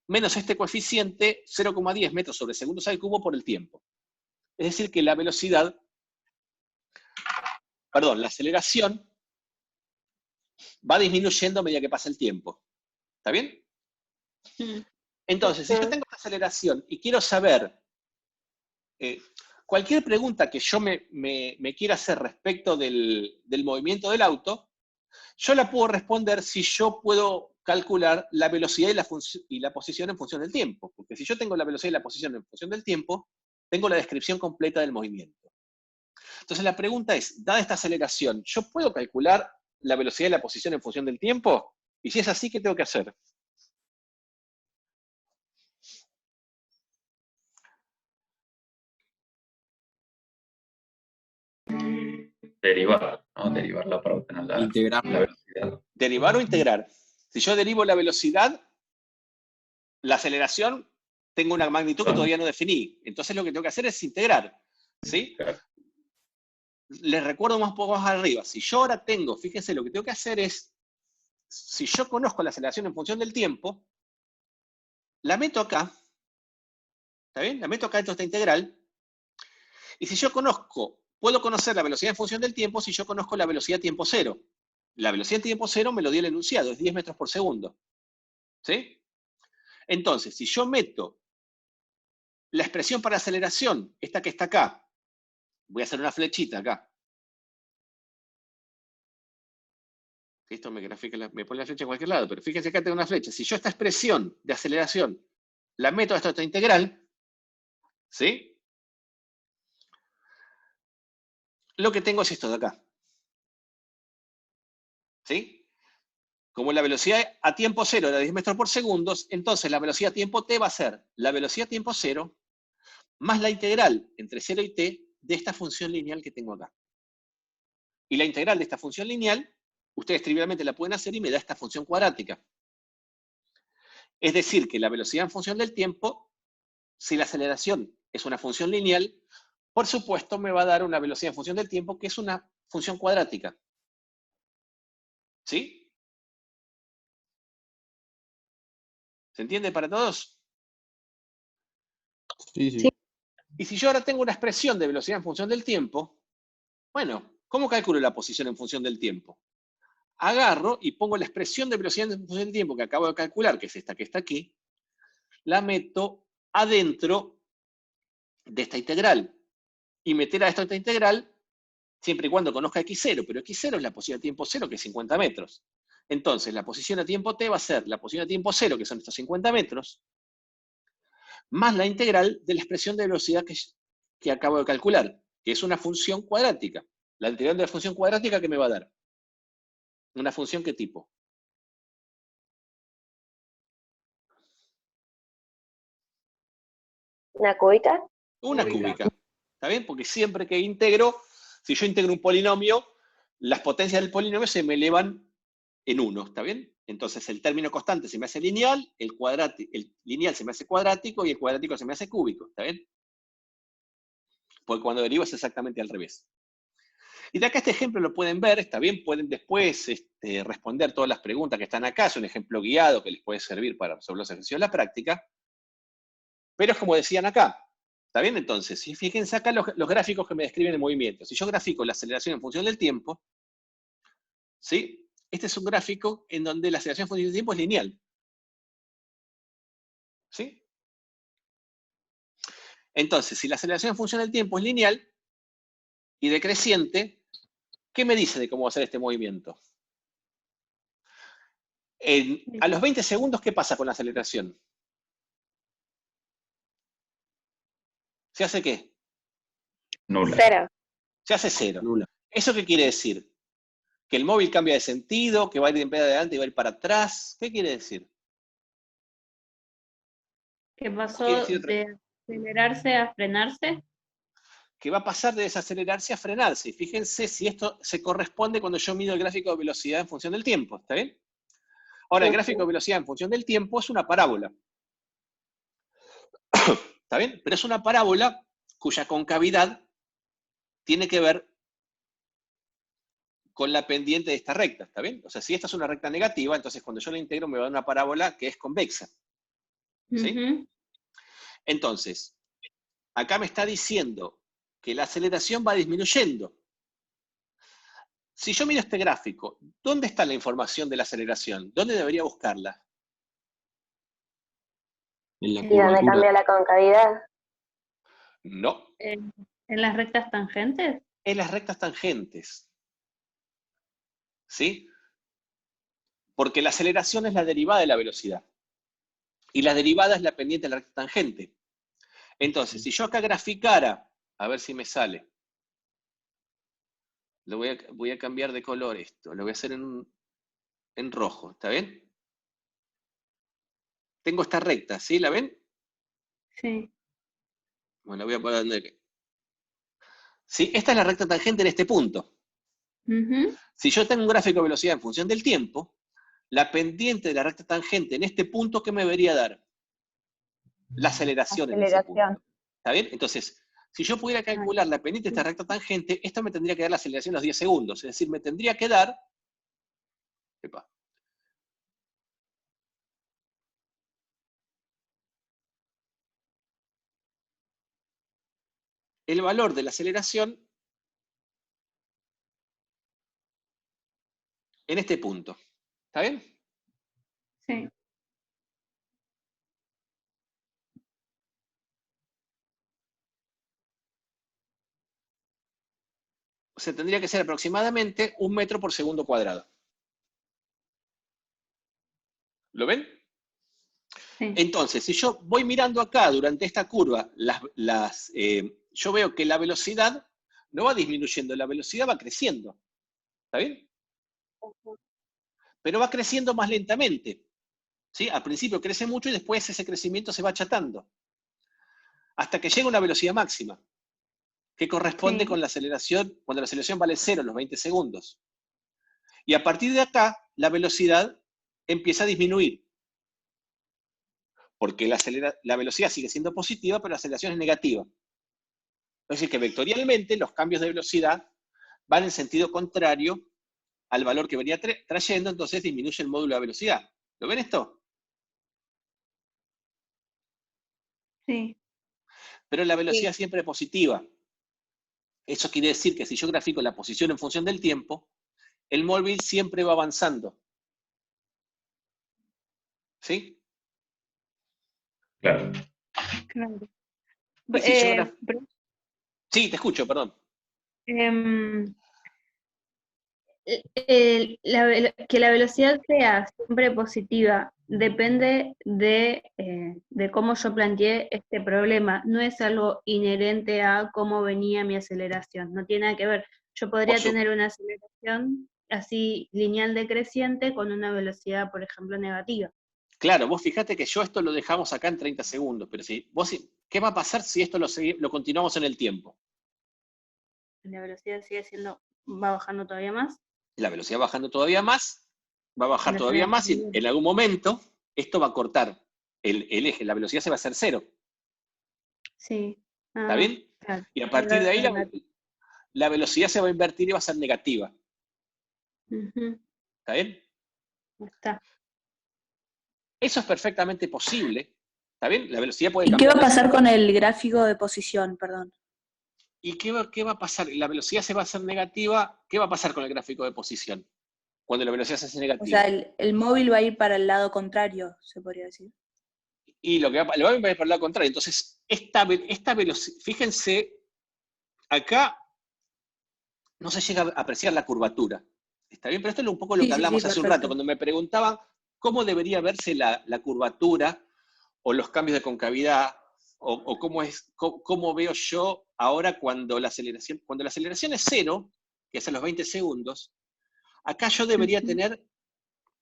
menos este coeficiente 0,10 metros sobre segundos al cubo por el tiempo. Es decir, que la velocidad, perdón, la aceleración va disminuyendo a medida que pasa el tiempo. ¿Está bien? Entonces, si yo tengo esta aceleración y quiero saber cualquier pregunta que yo me quiera hacer respecto del movimiento del auto, yo la puedo responder si yo puedo calcular la velocidad y la posición en función del tiempo. Porque si yo tengo la velocidad y la posición en función del tiempo, tengo la descripción completa del movimiento. Entonces la pregunta es, dada esta aceleración, ¿yo puedo calcular la velocidad y la posición en función del tiempo? Y si es así, ¿qué tengo que hacer? Derivar, ¿no? Derivarla para obtener Integrar. la velocidad. ¿Derivar o integrar? Si yo derivo la velocidad, la aceleración, tengo una magnitud que todavía no definí. Entonces lo que tengo que hacer es integrar. ¿Sí? Claro. Les recuerdo un poco más arriba. Si yo ahora tengo, fíjense, lo que tengo que hacer es, si yo conozco la aceleración en función del tiempo, la meto acá. ¿Está bien? La meto acá dentro de esta integral. Y si yo puedo conocer la velocidad en función del tiempo si yo conozco la velocidad tiempo cero. La velocidad tiempo cero me lo dio el enunciado, es 10 metros por segundo. ¿Sí? Entonces, si yo meto la expresión para aceleración, esta que está acá, voy a hacer una flechita acá. Esto me pone la flecha en cualquier lado, pero fíjense acá tengo una flecha. Si yo esta expresión de aceleración la meto a esta integral, ¿sí? Lo que tengo es esto de acá. ¿Sí? Como la velocidad a tiempo cero era 10 metros por segundo, entonces la velocidad a tiempo t va a ser la velocidad a tiempo cero más la integral entre 0 y t de esta función lineal que tengo acá. Y la integral de esta función lineal, ustedes trivialmente la pueden hacer y me da esta función cuadrática. Es decir, que la velocidad en función del tiempo, si la aceleración es una función lineal, por supuesto me va a dar una velocidad en función del tiempo que es una función cuadrática. ¿Sí? ¿Se entiende para todos? Sí, sí. Sí. Y si yo ahora tengo una expresión de velocidad en función del tiempo, bueno, ¿cómo calculo la posición en función del tiempo? Agarro y pongo la expresión de velocidad en función del tiempo que acabo de calcular, que es esta que está aquí, la meto adentro de esta integral. Y meter a esta integral siempre y cuando conozca x0, pero x0 es la posición a tiempo cero, que es 50 metros. Entonces, la posición a tiempo t va a ser la posición a tiempo cero, que son estos 50 metros, más la integral de la expresión de velocidad que acabo de calcular, que es una función cuadrática. La integral de la función cuadrática, ¿qué me va a dar? ¿Una función qué tipo? ¿Una cúbica? Una cúbica. ¿Está bien? Porque siempre que integro, si yo integro un polinomio, las potencias del polinomio se me elevan en 1. ¿Está bien? Entonces el término constante se me hace lineal, el lineal se me hace cuadrático y el cuadrático se me hace cúbico, ¿está bien? Porque cuando derivo es exactamente al revés. Y de acá este ejemplo lo pueden ver, está bien, pueden después responder todas las preguntas que están acá, es un ejemplo guiado que les puede servir para resolver los ejercicios de la práctica, pero es como decían acá, ¿está bien? Entonces, si fíjense acá los gráficos que me describen el movimiento. Si yo grafico la aceleración en función del tiempo, ¿sí? Este es un gráfico en donde la aceleración en función del tiempo es lineal. ¿Sí? Entonces, si la aceleración en función del tiempo es lineal y decreciente, ¿qué me dice de cómo va a ser este movimiento? A los 20 segundos, ¿qué pasa con la aceleración? ¿Se hace qué? Nula. Cero. Se hace cero. Nula. ¿Eso qué quiere decir? ¿Que el móvil cambia de sentido? ¿Que va a ir en vez de adelante y va a ir para atrás? ¿Qué quiere decir? ¿Qué pasó Quiere decir de acelerarse a frenarse? que va a pasar de desacelerarse a frenarse. Y fíjense si esto se corresponde cuando yo mido el gráfico de velocidad en función del tiempo, ¿está bien? Ahora, el gráfico de velocidad en función del tiempo es una parábola. ¿Está bien? Pero es una parábola cuya concavidad tiene que ver con la pendiente de esta recta, ¿está bien? O sea, si esta es una recta negativa, entonces cuando yo la integro me va a dar una parábola que es convexa. ¿Sí? Ujú. Entonces, acá me está diciendo que la aceleración va disminuyendo. Si yo miro este gráfico, ¿dónde está la información de la aceleración? ¿Dónde debería buscarla? En la ¿Y dónde curvatura. cambia la concavidad? No, ¿En las rectas tangentes? en las rectas tangentes. ¿Sí? Porque la aceleración es la derivada de la velocidad. Y la derivada es la pendiente de la recta tangente. Entonces, si yo acá graficara, a ver si me sale, voy a cambiar de color esto, lo voy a hacer en rojo, ¿está bien? Tengo esta recta, ¿sí? ¿La ven? Sí. Bueno, voy a poner... ¿Sí? Esta es la recta tangente en este punto. Ujú. Si yo tengo un gráfico de velocidad en función del tiempo, la pendiente de la recta tangente en este punto, ¿qué me debería dar? La aceleración en ese punto. ¿Está bien? Entonces, si yo pudiera calcular la pendiente de esta recta tangente, esto me tendría que dar la aceleración en los 10 segundos. Es decir, me tendría que dar... Epa, el valor de la aceleración en este punto. ¿Está bien? Sí. O sea, tendría que ser aproximadamente 1 metro por segundo cuadrado. ¿Lo ven? Sí. Entonces, si yo voy mirando acá durante esta curva, yo veo que la velocidad no va disminuyendo, la velocidad va creciendo. ¿Está bien? Pero va creciendo más lentamente. ¿Sí? Al principio crece mucho y después ese crecimiento se va achatando. Hasta que llega a una velocidad máxima, que corresponde con la aceleración, cuando la aceleración vale 0 en los 20 segundos. Y a partir de acá, la velocidad empieza a disminuir. Porque la velocidad sigue siendo positiva, pero la aceleración es negativa. Es decir, que vectorialmente los cambios de velocidad van en sentido contrario al valor que venía trayendo, entonces disminuye el módulo de velocidad. ¿Lo ven esto? Sí. Pero la velocidad siempre es positiva. Eso quiere decir que si yo grafico la posición en función del tiempo, el móvil siempre va avanzando. ¿Sí? Claro. Claro. Y si yo Sí, te escucho, perdón. Em, que la velocidad sea siempre positiva depende de cómo yo planteé este problema. No es algo inherente a cómo venía mi aceleración. No tiene nada que ver. Yo podría tener una aceleración así lineal decreciente con una velocidad, por ejemplo, negativa. Claro, vos fíjate que yo esto lo dejamos acá en 30 segundos, pero ¿qué va a pasar si esto lo continuamos en el tiempo? La velocidad va bajando todavía más. La velocidad bajando todavía más, va a bajar todavía más y en algún momento esto va a cortar el eje, la velocidad se va a hacer 0. Sí. ¿Está bien? Claro. Y a partir de ahí la velocidad se va a invertir y va a ser negativa. Ujú, ¿Está bien? está. Eso es perfectamente posible. ¿Está bien? La velocidad puede ¿Y qué va cambiar. a pasar con el gráfico de posición? Perdón. ¿Y qué va a pasar? La velocidad se va a hacer negativa. ¿Qué va a pasar con el gráfico de posición? Cuando la velocidad se hace O negativa. sea, el móvil va a ir para el lado contrario, se podría decir. Y lo va a ir por el lado contrario. Entonces, esta velocidad, fíjense, acá no se llega a apreciar la curvatura. ¿Está bien? Pero esto es un poco lo que hablamos hace un rato, cuando me preguntaban cómo debería verse la curvatura o los cambios de concavidad, o cómo veo yo ahora cuando la aceleración es 0, que es a los 20 segundos, acá yo debería tener,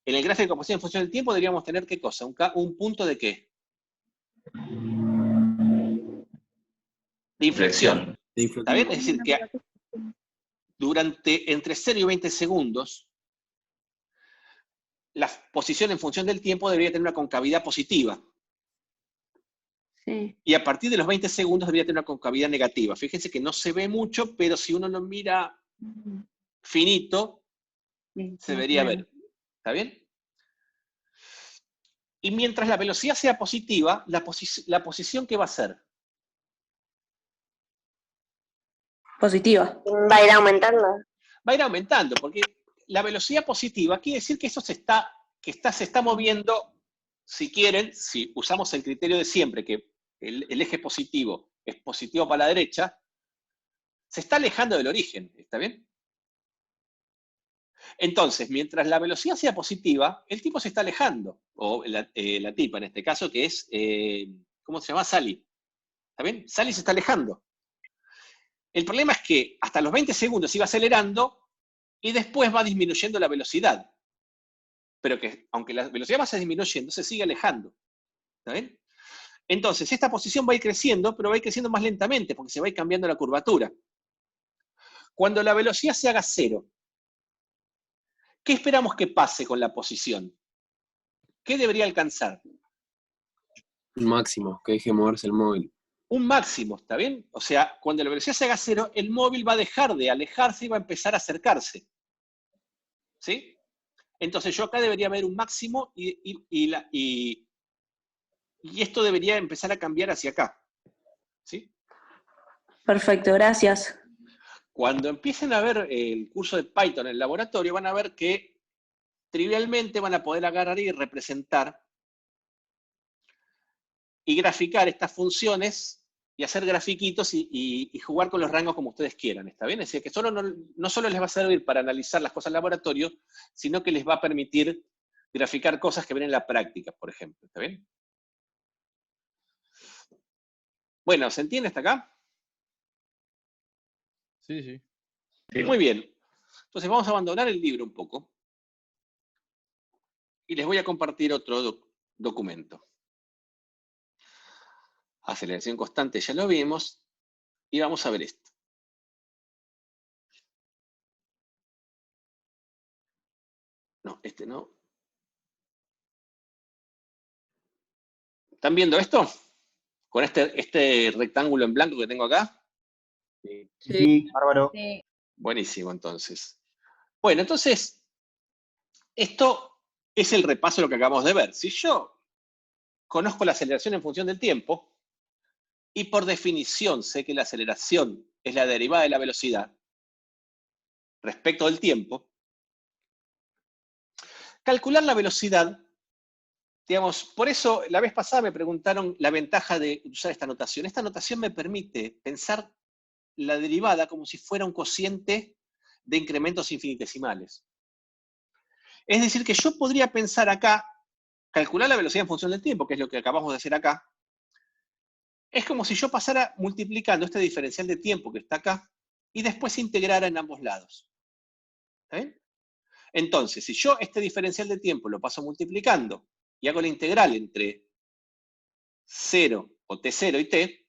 en el gráfico de posición en función del tiempo, deberíamos tener ¿qué cosa? ¿Un punto de qué? De inflexión. ¿Está bien? Es decir, que entre 0 y 20 segundos, la posición en función del tiempo debería tener una concavidad positiva. Sí. Y a partir de los 20 segundos debería tener una concavidad negativa. Fíjense que no se ve mucho, pero si uno lo mira finito, se debería ver. ¿Está bien? Y mientras la velocidad sea positiva, la posición ¿qué va a ser? Positiva. Va a ir aumentando. Va a ir aumentando, porque la velocidad positiva quiere decir que eso se está moviendo, si quieren, si usamos el criterio de siempre, que el eje positivo es positivo para la derecha, se está alejando del origen, ¿está bien? Entonces, mientras la velocidad sea positiva, el tipo se está alejando, o la tipa en este caso, que es, ¿cómo se llama? Sally. ¿Está bien? Sally se está alejando. El problema es que hasta los 20 segundos iba acelerando y después va disminuyendo la velocidad. Pero que, aunque la velocidad va disminuyendo, se sigue alejando. ¿Está bien? Entonces, esta posición va a ir creciendo, pero va a ir creciendo más lentamente, porque se va a ir cambiando la curvatura. Cuando la velocidad se haga 0, ¿qué esperamos que pase con la posición? ¿Qué debería alcanzar? Un máximo, que deje moverse el móvil. Un máximo, ¿está bien? O sea, cuando la velocidad se haga 0, el móvil va a dejar de alejarse y va a empezar a acercarse. ¿Sí? Entonces yo acá debería haber un máximo y esto debería empezar a cambiar hacia acá. ¿Sí? Perfecto, gracias. Cuando empiecen a ver el curso de Python en el laboratorio, van a ver que trivialmente van a poder agarrar y representar y graficar estas funciones y hacer grafiquitos y jugar con los rangos como ustedes quieran, ¿está bien? Es decir, que no solo les va a servir para analizar las cosas en laboratorio, sino que les va a permitir graficar cosas que ven en la práctica, por ejemplo, ¿está bien? Bueno, ¿se entiende hasta acá? Sí, sí. Muy bien. Entonces vamos a abandonar el libro un poco y les voy a compartir otro documento. Aceleración constante, ya lo vimos, y vamos a ver esto. No, este no. ¿Están viendo esto? Con este rectángulo en blanco que tengo acá. Sí, bárbaro. Sí. Buenísimo, entonces. Bueno, entonces, esto es el repaso de lo que acabamos de ver. Si yo conozco la aceleración en función del tiempo, y por definición sé que la aceleración es la derivada de la velocidad respecto del tiempo, calcular la velocidad, digamos, por eso la vez pasada me preguntaron la ventaja de usar esta notación. Esta notación me permite pensar la derivada como si fuera un cociente de incrementos infinitesimales. Es decir, que yo podría pensar acá, calcular la velocidad en función del tiempo, que es lo que acabamos de hacer acá, es como si yo pasara multiplicando este diferencial de tiempo que está acá y después integrara en ambos lados. ¿Está bien? Entonces, si yo este diferencial de tiempo lo paso multiplicando y hago la integral entre 0 o t0 y t,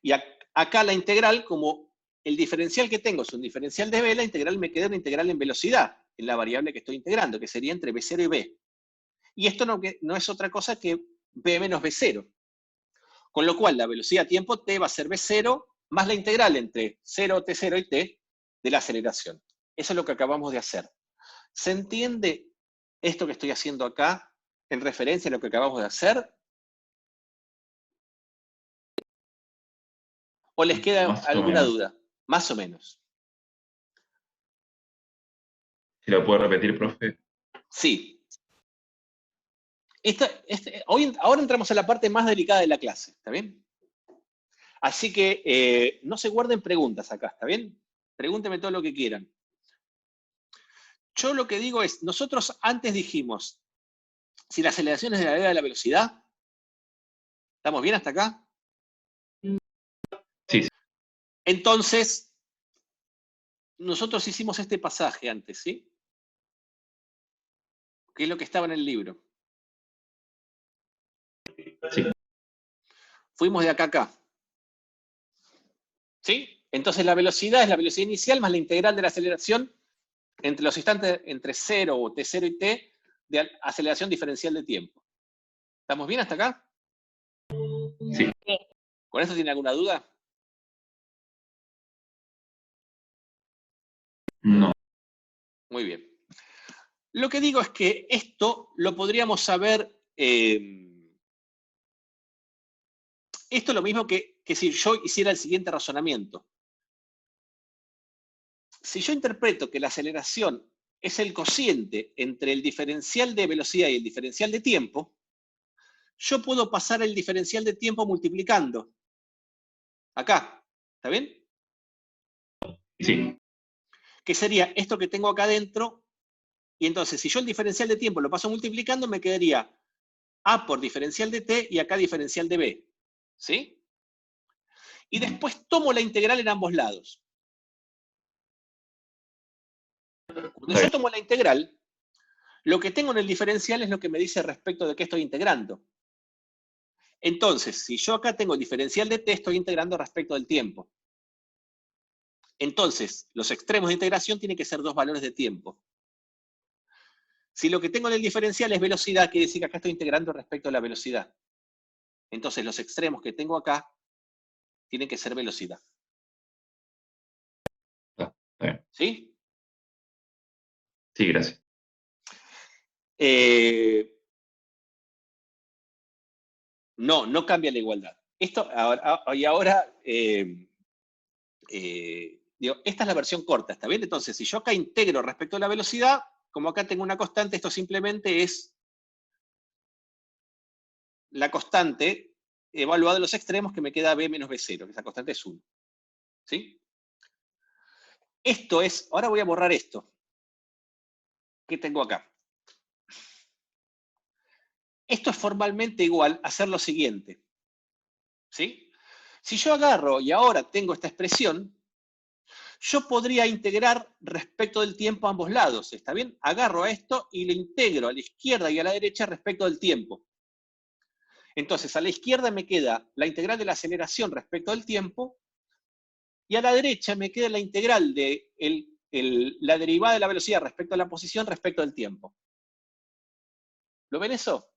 y acá la integral, como el diferencial que tengo es un diferencial de v, la integral me queda una integral en velocidad. en la variable que estoy integrando, que sería entre B0 y B. Y esto no es otra cosa que B menos B0. Con lo cual, la velocidad tiempo t va a ser B0 más la integral entre 0, T0 y t de la aceleración. Eso es lo que acabamos de hacer. ¿Se entiende esto que estoy haciendo acá en referencia a lo que acabamos de hacer? ¿O les queda Más o alguna menos. duda? Más o menos. Si lo puedo repetir, profe. Sí. Ahora entramos a la parte más delicada de la clase, ¿está bien? Así que no se guarden preguntas acá, ¿está bien? Pregúntenme todo lo que quieran. Yo lo que digo es, nosotros antes dijimos, si la aceleración es de la derivada de la velocidad, ¿estamos bien hasta acá? Sí. Entonces, nosotros hicimos este pasaje antes, ¿sí? Que es lo que estaba en el libro. Sí. Fuimos de acá a acá. ¿Sí? Entonces la velocidad es la velocidad inicial más la integral de la aceleración entre los instantes entre 0 o T0 y T de aceleración diferencial de tiempo. ¿Estamos bien hasta acá? Sí. ¿Con esto tiene alguna duda? No. Muy bien. Lo que digo es que esto lo podríamos saber, esto es lo mismo que si yo hiciera el siguiente razonamiento. Si yo interpreto que la aceleración es el cociente entre el diferencial de velocidad y el diferencial de tiempo, yo puedo pasar el diferencial de tiempo multiplicando. Acá, ¿está bien? Sí. Que sería esto que tengo acá adentro, y entonces si yo el diferencial de tiempo lo paso multiplicando, me quedaría A por diferencial de T y acá diferencial de B. ¿Sí? Y después tomo la integral en ambos lados. Cuando yo tomo la integral, lo que tengo en el diferencial es lo que me dice respecto de qué estoy integrando. Entonces, si yo acá tengo el diferencial de t, estoy integrando respecto del tiempo. Entonces, los extremos de integración tienen que ser dos valores de tiempo. Si lo que tengo en el diferencial es velocidad, quiere decir que acá estoy integrando respecto a la velocidad. Entonces, los extremos que tengo acá tienen que ser velocidad. Está bien. ¿Sí? Sí, gracias. No cambia la igualdad. Esto, ahora digo, esta es la versión corta, ¿está bien? Entonces, si yo acá integro respecto a la velocidad, como acá tengo una constante, esto simplemente es la constante evaluada en los extremos que me queda b menos b0, que esa constante es 1. ¿Sí? Esto es, ahora voy a borrar esto que tengo acá. Esto es formalmente igual a hacer lo siguiente. ¿Sí? Si yo agarro y ahora tengo esta expresión, yo podría integrar respecto del tiempo a ambos lados, ¿está bien? Agarro a esto y le integro a la izquierda y a la derecha respecto del tiempo. Entonces, a la izquierda me queda la integral de la aceleración respecto del tiempo, y a la derecha me queda la integral de la derivada de la velocidad respecto a la posición respecto del tiempo. ¿Lo ven eso?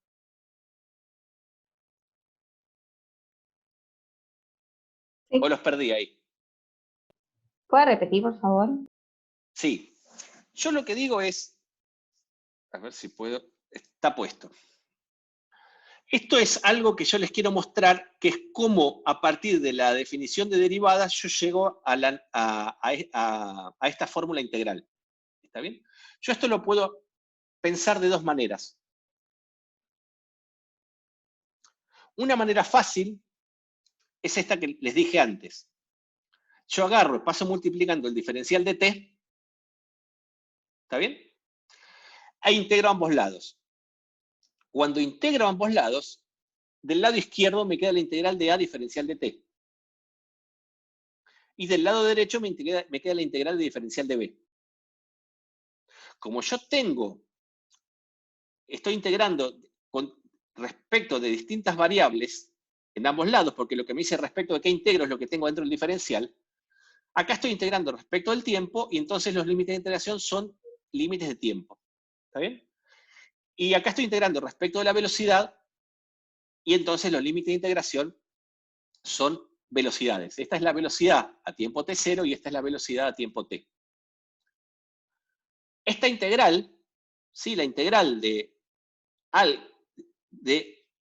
Sí. ¿O los perdí ahí? ¿Puede repetir, por favor? Sí. Yo lo que digo es, a ver si puedo, está puesto. Esto es algo que yo les quiero mostrar, que es cómo a partir de la definición de derivadas yo llego a esta fórmula integral. ¿Está bien? Yo esto lo puedo pensar de dos maneras. Una manera fácil es esta que les dije antes. Yo agarro, paso multiplicando el diferencial de t, ¿está bien? E integro ambos lados. Cuando integro ambos lados, del lado izquierdo me queda la integral de a diferencial de t. Y del lado derecho me queda la integral de diferencial de b. Como yo estoy integrando con respecto de distintas variables en ambos lados, porque lo que me dice respecto de qué integro es lo que tengo dentro del diferencial, acá estoy integrando respecto del tiempo y entonces los límites de integración son límites de tiempo. ¿Está bien? Y acá estoy integrando respecto de la velocidad, y entonces los límites de integración son velocidades. Esta es la velocidad a tiempo t0 y esta es la velocidad a tiempo t. Esta integral, ¿sí? La integral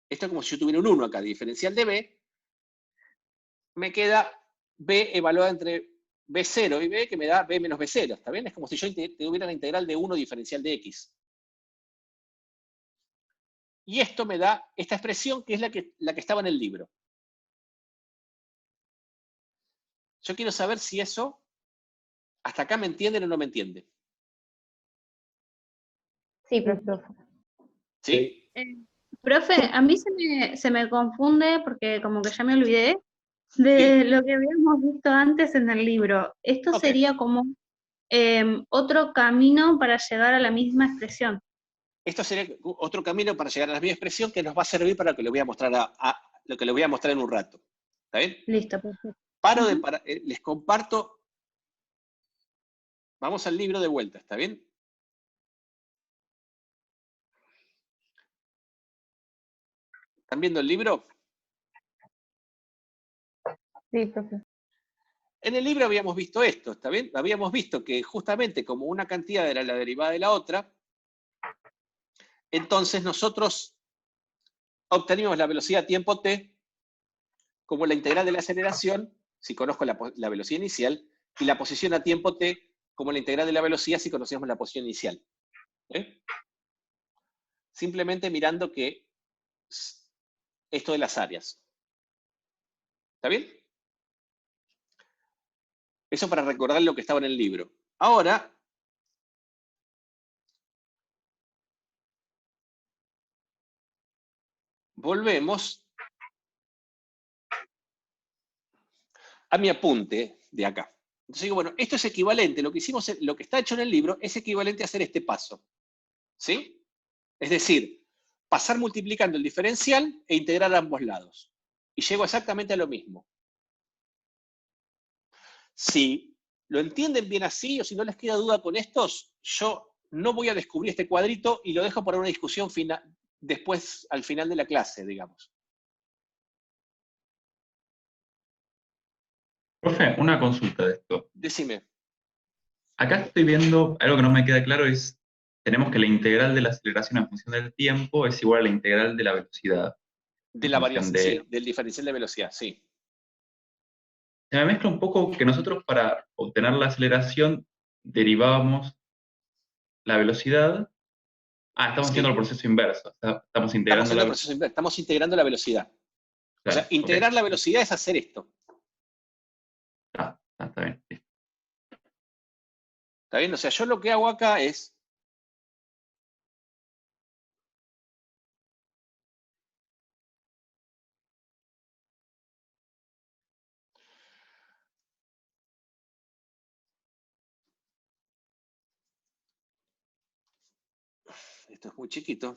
esto es como si yo tuviera un 1 acá, diferencial de b, me queda b evaluada entre b0 y b, que me da b menos b0, ¿está bien? Es como si yo tuviera la integral de 1 diferencial de x. Y esto me da esta expresión que es la que estaba en el libro. Yo quiero saber si eso, hasta acá me entienden o no me entienden. Sí, profesor. ¿Sí? Profe, a mí se me confunde porque como que ya me olvidé de lo que habíamos visto antes en el libro. Esto Ok. sería como otro camino para llegar a la misma expresión. Esto sería otro camino para llegar a la misma expresión que nos va a servir para lo que les voy a mostrar, lo que les voy a mostrar en un rato. ¿Está bien? Listo, perfecto. Les comparto. Vamos al libro de vuelta, ¿está bien? ¿Están viendo el libro? Sí, profesor. En el libro habíamos visto esto, ¿está bien? Habíamos visto que justamente como una cantidad era la derivada de la otra, entonces nosotros obtenimos la velocidad tiempo t como la integral de la aceleración, si conozco la velocidad inicial, y la posición a tiempo t como la integral de la velocidad si conocemos la posición inicial. Simplemente mirando que esto de las áreas. ¿Está bien? Eso para recordar lo que estaba en el libro. Ahora, volvemos a mi apunte de acá. Entonces digo, bueno, esto es equivalente, lo que hicimos, lo que está hecho en el libro es equivalente a hacer este paso. ¿Sí? Es decir, pasar multiplicando el diferencial e integrar a ambos lados. Y llego exactamente a lo mismo. Si lo entienden bien así, o si no les queda duda con estos, yo no voy a descubrir este cuadrito y lo dejo para una discusión después, al final de la clase, digamos. Profe, una consulta de esto. Decime. Acá estoy viendo, algo que no me queda claro es, tenemos que la integral de la aceleración en función del tiempo es igual a la integral de la velocidad. De En la función variación, de... sí, del diferencial de velocidad, sí. Se me mezcla un poco que nosotros para obtener la aceleración derivábamos la velocidad. Estamos haciendo el Sí. proceso inverso. Estamos Estamos integrando haciendo la el velocidad. proceso inverso, estamos integrando la velocidad. O sea, Claro, integrar ok. la velocidad es hacer esto. Está bien. Listo. ¿Está bien? O sea, yo lo que hago acá es... Esto es muy chiquito.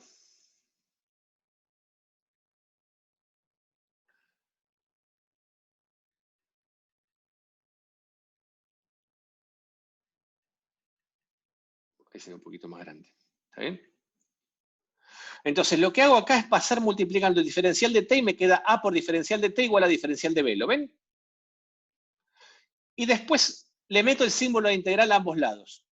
Ahí se ve un poquito más grande. ¿Está bien? Entonces, lo que hago acá es pasar multiplicando el diferencial de t y me queda a por diferencial de t igual a diferencial de b. ¿Lo ven? Y después le meto el símbolo de integral a ambos lados.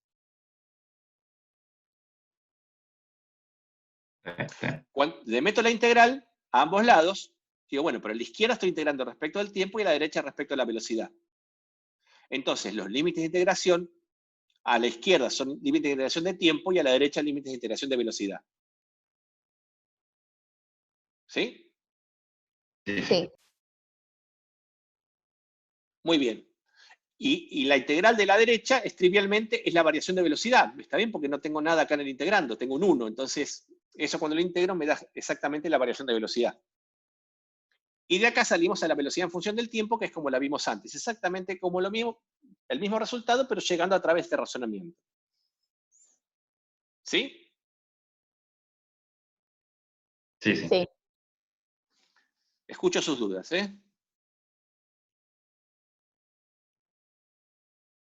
Cuando le meto la integral a ambos lados, digo, bueno, pero a la izquierda estoy integrando respecto al tiempo y a la derecha respecto a la velocidad. Entonces, los límites de integración a la izquierda son límites de integración de tiempo y a la derecha límites de integración de velocidad. ¿Sí? Sí. Muy bien. Y la integral de la derecha es trivialmente es la variación de velocidad. ¿Está bien? Porque no tengo nada acá en el integrando, tengo un 1. Entonces, eso cuando lo integro me da exactamente la variación de velocidad. Y de acá salimos a la velocidad en función del tiempo, que es como la vimos antes. Exactamente como lo mismo, el mismo resultado, pero llegando a través de este razonamiento. ¿Sí? Sí, sí. Sí. Escucho sus dudas, ¿eh?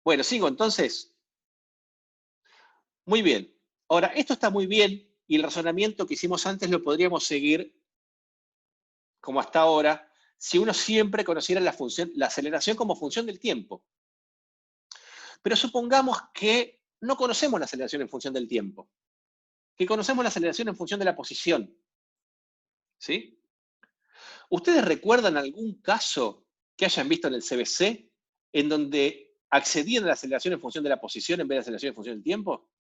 Bueno, sigo entonces. Muy bien. Ahora, esto está muy bien y el razonamiento que hicimos antes lo podríamos seguir como hasta ahora si uno siempre conociera la aceleración como función del tiempo. Pero supongamos que no conocemos la aceleración en función del tiempo, que conocemos la aceleración en función de la posición. ¿Sí? ¿Ustedes recuerdan algún caso que hayan visto en el CBC en donde accedían a la aceleración en función de la posición en vez de aceleración en función del tiempo?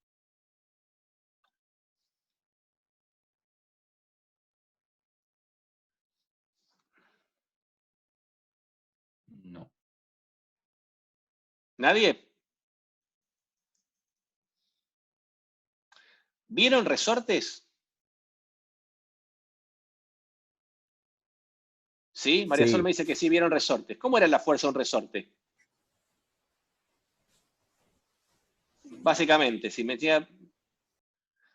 No. ¿Nadie? ¿Vieron resortes? ¿Sí? María Sol Sí. me dice que sí, vieron resortes. ¿Cómo era la fuerza de un resorte? Básicamente, si metía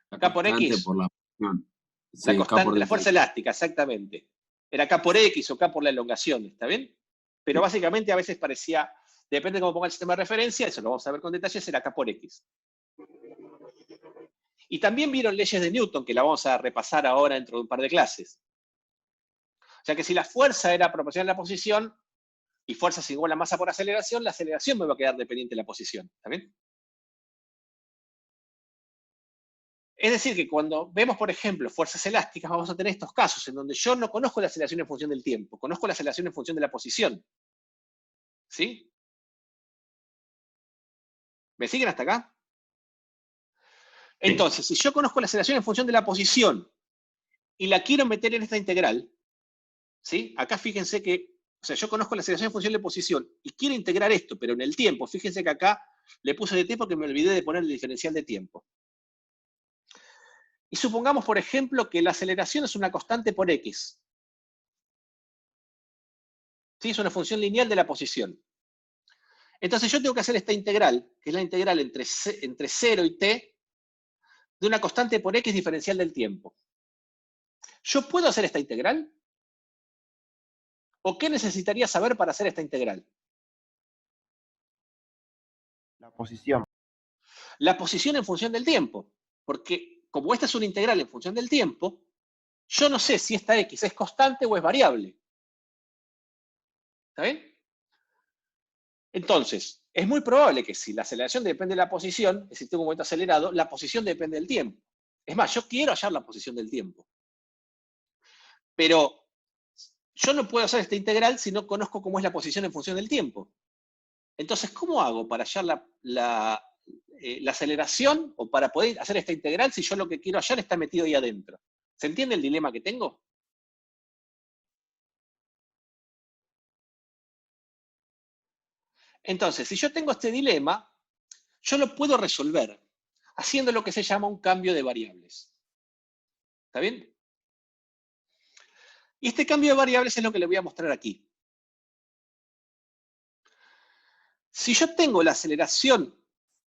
La K por constante X, por la presión. la Sí, K por constante, la fuerza delta. elástica, exactamente. Era K por X o K por la elongación, ¿está bien? Pero Sí. básicamente a veces parecía, depende de cómo ponga el sistema de referencia, eso lo vamos a ver con detalles, era K por X. Y también vieron leyes de Newton, que la vamos a repasar ahora dentro de un par de clases. O sea que si la fuerza era proporcional a la posición, y fuerza es igual a masa por aceleración, la aceleración me va a quedar dependiente de la posición. ¿Está bien? Es decir, que cuando vemos, por ejemplo, fuerzas elásticas, vamos a tener estos casos en donde yo no conozco la aceleración en función del tiempo, conozco la aceleración en función de la posición. ¿Sí? ¿Me siguen hasta acá? Entonces, si yo conozco la aceleración en función de la posición y la quiero meter en esta integral, ¿sí? Acá fíjense que, o sea, yo conozco la aceleración en función de posición y quiero integrar esto, pero en el tiempo, fíjense que acá le puse de t porque me olvidé de poner el diferencial de tiempo. Y supongamos, por ejemplo, que la aceleración es una constante por x. ¿Sí? Es una función lineal de la posición. Entonces yo tengo que hacer esta integral, que es la integral entre 0 y t, de una constante por x diferencial del tiempo. ¿Yo puedo hacer esta integral? ¿O qué necesitaría saber para hacer esta integral? La posición. La posición en función del tiempo. Porque como esta es una integral en función del tiempo, yo no sé si esta x es constante o es variable. ¿Está bien? Entonces, es muy probable que si la aceleración depende de la posición, es decir, tengo un momento acelerado, la posición depende del tiempo. Es más, yo quiero hallar la posición del tiempo. Pero yo no puedo hacer esta integral si no conozco cómo es la posición en función del tiempo. Entonces, ¿cómo hago para hallar la aceleración o para poder hacer esta integral si yo lo que quiero hallar está metido ahí adentro? ¿Se entiende el dilema que tengo? Entonces, si yo tengo este dilema, yo lo puedo resolver haciendo lo que se llama un cambio de variables. ¿Está bien? Y este cambio de variables es lo que le voy a mostrar aquí. Si yo tengo la aceleración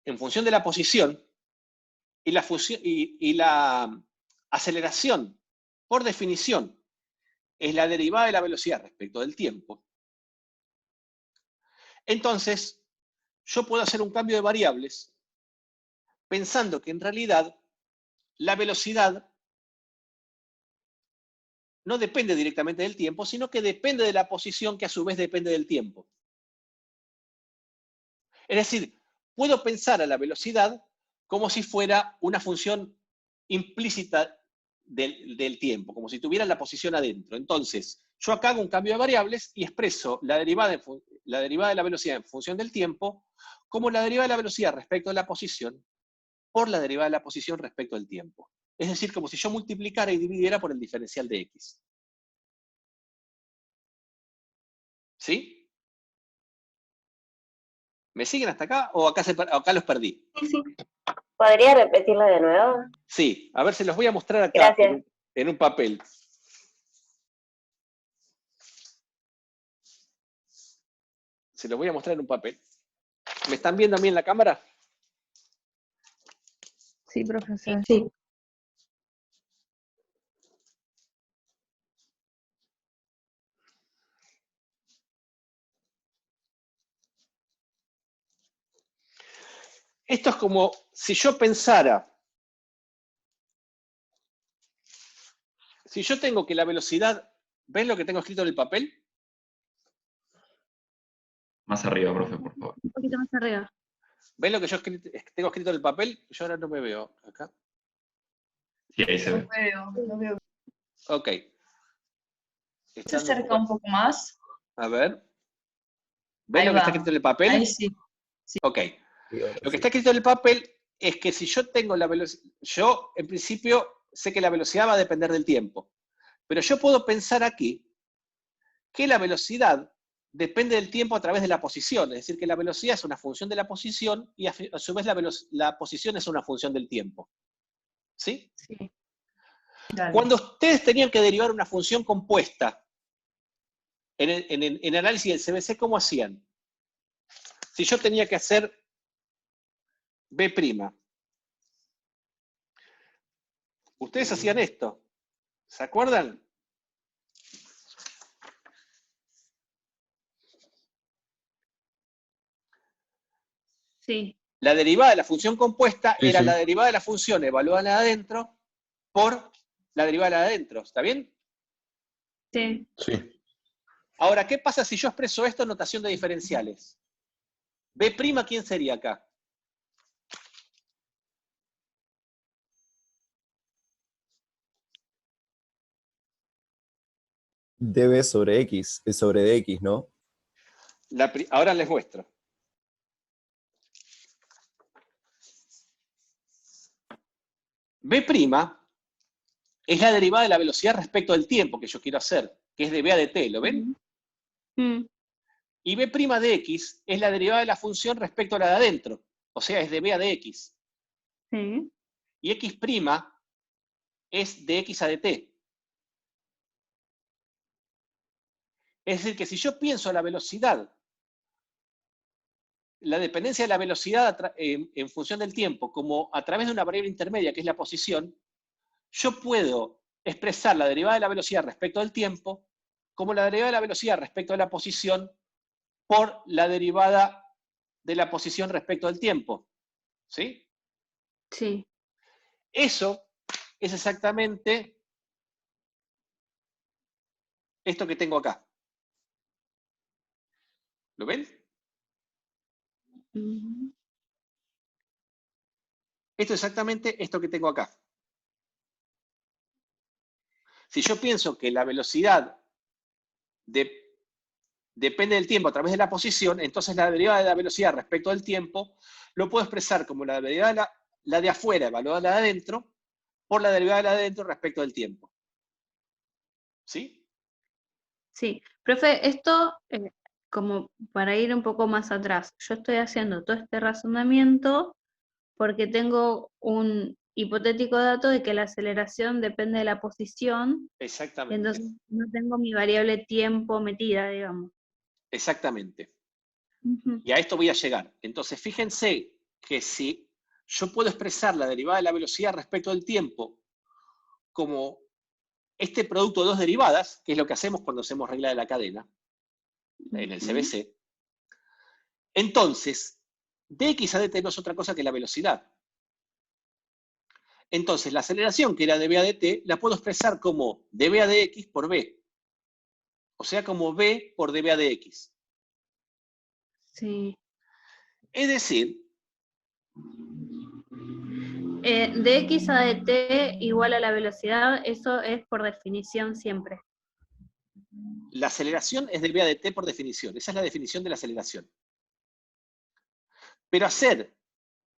en función de la posición y la aceleración, por definición, es la derivada de la velocidad respecto del tiempo, entonces yo puedo hacer un cambio de variables pensando que en realidad la velocidad no depende directamente del tiempo, sino que depende de la posición que a su vez depende del tiempo. Es decir, puedo pensar a la velocidad como si fuera una función implícita del tiempo, como si tuviera la posición adentro. Entonces, yo acá hago un cambio de variables y expreso la derivada de la velocidad en función del tiempo como la derivada de la velocidad respecto de la posición por la derivada de la posición respecto del tiempo. Es decir, como si yo multiplicara y dividiera por el diferencial de x. ¿Sí? ¿Me siguen hasta acá o acá los perdí? Sí, sí. ¿Podría repetirlo de nuevo? Sí, a ver, se los voy a mostrar acá Gracias. en un papel. Se los voy a mostrar en un papel. ¿Me están viendo a mí en la cámara? Sí, profesor. Sí. Esto es como si yo pensara, si yo tengo que la velocidad, ¿ven lo que tengo escrito en el papel? Más arriba, profe, por favor. Un poquito más arriba. ¿Ven lo que yo tengo escrito en el papel? Yo ahora no me veo acá. Sí, ahí se No ve. veo, no veo. Ok. Se Estando acerca un poco más. A ver. ¿Ven Ahí lo que está va. escrito en el papel? Ahí sí. Ok. Lo que está escrito en el papel es que si yo tengo la velocidad, yo en principio sé que la velocidad va a depender del tiempo, pero yo puedo pensar aquí que la velocidad depende del tiempo a través de la posición, es decir, que la velocidad es una función de la posición y a su vez la posición es una función del tiempo. ¿Sí? Sí. Dale. Cuando ustedes tenían que derivar una función compuesta en análisis del CBC, ¿cómo hacían? Si yo tenía que hacer B', ustedes hacían esto. ¿Se acuerdan? Sí. La derivada de la función compuesta Sí, era sí. la derivada de la función evaluada en la de adentro por la derivada de la de adentro. ¿Está bien? Sí. Sí. Ahora, ¿qué pasa si yo expreso esto en notación de diferenciales? B', ¿quién sería acá? dB sobre X, es sobre dx, ¿no? Ahora les muestro. B' es la derivada de la velocidad respecto al tiempo que yo quiero hacer, que es dB a dt, ¿lo ven? Y B' de x es la derivada de la función respecto a la de adentro, o sea, es dB a dx. Sí. Y x' es dx a dt. Es decir, que si yo pienso la velocidad, la dependencia de la velocidad en función del tiempo, como a través de una variable intermedia, que es la posición, yo puedo expresar la derivada de la velocidad respecto del tiempo como la derivada de la velocidad respecto de la posición por la derivada de la posición respecto del tiempo. ¿Sí? Sí. Eso es exactamente esto que tengo acá. ¿Lo ven? Esto es exactamente esto que tengo acá. Si yo pienso que la velocidad depende del tiempo a través de la posición, entonces la derivada de la velocidad respecto del tiempo lo puedo expresar como la derivada de la de afuera evaluada a la de adentro por la derivada de la de adentro respecto del tiempo. ¿Sí? Sí. Profe, esto, como para ir un poco más atrás, yo estoy haciendo todo este razonamiento porque tengo un hipotético dato de que la aceleración depende de la posición, Exactamente. entonces no tengo mi variable tiempo metida, digamos. Exactamente. Ujú. Y a esto voy a llegar. Entonces, fíjense que si yo puedo expresar la derivada de la velocidad respecto del tiempo como este producto de dos derivadas, que es lo que hacemos cuando hacemos regla de la cadena, en el CBC, entonces, dx a dt no es otra cosa que la velocidad. Entonces, la aceleración, que era dv a dt, la puedo expresar como dv a dx por b. O sea, como b por dv a dx. Sí. Es decir, Dx a dt igual a la velocidad, eso es por definición siempre. la aceleración es dv a dt por definición. Esa es la definición de la aceleración. Pero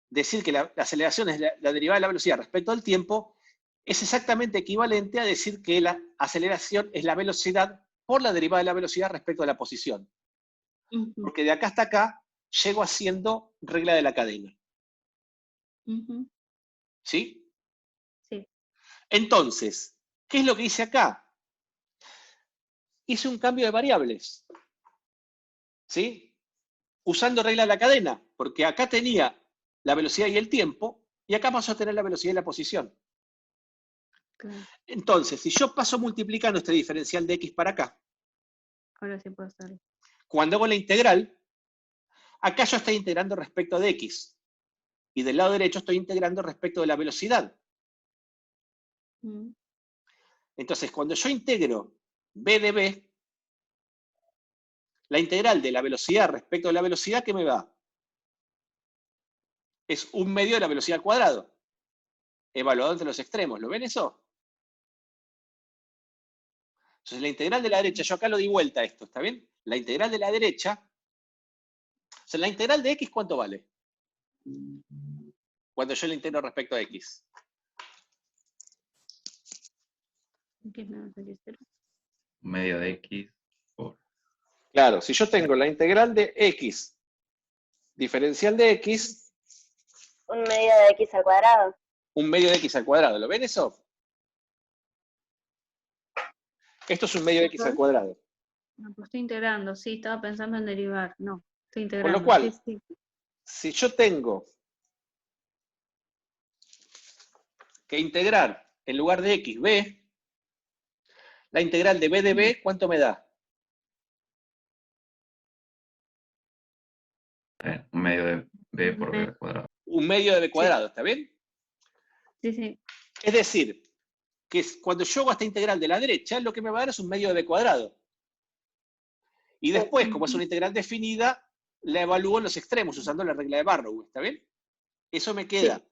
decir que la aceleración es la derivada de la velocidad respecto al tiempo, es exactamente equivalente a decir que la aceleración es la velocidad por la derivada de la velocidad respecto a la posición. Porque de acá hasta acá llego haciendo regla de la cadena. ¿Sí? Sí. Entonces, ¿qué es lo que hice acá? Hice un cambio de variables. ¿Sí? Usando regla de la cadena, porque acá tenía la velocidad y el tiempo, y acá paso a tener la velocidad y la posición. Claro. Entonces, si yo paso multiplicando este diferencial de x para acá, Ahora sí puedo hacerlo. cuando hago la integral, acá yo estoy integrando respecto de x. y del lado derecho estoy integrando respecto de la velocidad. Entonces, cuando yo integro b de b, la integral de la velocidad respecto de la velocidad, ¿qué me va? Es 1/2 de la velocidad al cuadrado, evaluado entre los extremos. ¿Lo ven eso? Entonces, la integral de la derecha, yo acá lo di vuelta a esto, ¿está bien? La integral de la derecha, o sea, la integral de x, ¿cuánto vale? Cuando yo la integro respecto a x. Medio de x por... Claro, si yo tengo la integral de x, diferencial de x, 1/2 de x al cuadrado. 1/2 de x al cuadrado. ¿Lo ven eso? Esto es 1/2 de x al cuadrado. No, pues estoy integrando, sí, estaba pensando en derivar. No, estoy Con integrando. lo cual, sí, sí. si yo tengo que integrar en lugar de x, b, la integral de b de b, ¿cuánto me da? 1/2 de b por b al cuadrado. 1/2 de b cuadrado, ¿está bien? Sí, sí. Es decir, que cuando yo hago esta integral de la derecha, lo que me va a dar es 1/2 de b cuadrado. Y después, como es una integral definida, la evalúo en los extremos usando la regla de Barrow, ¿está bien? Eso me queda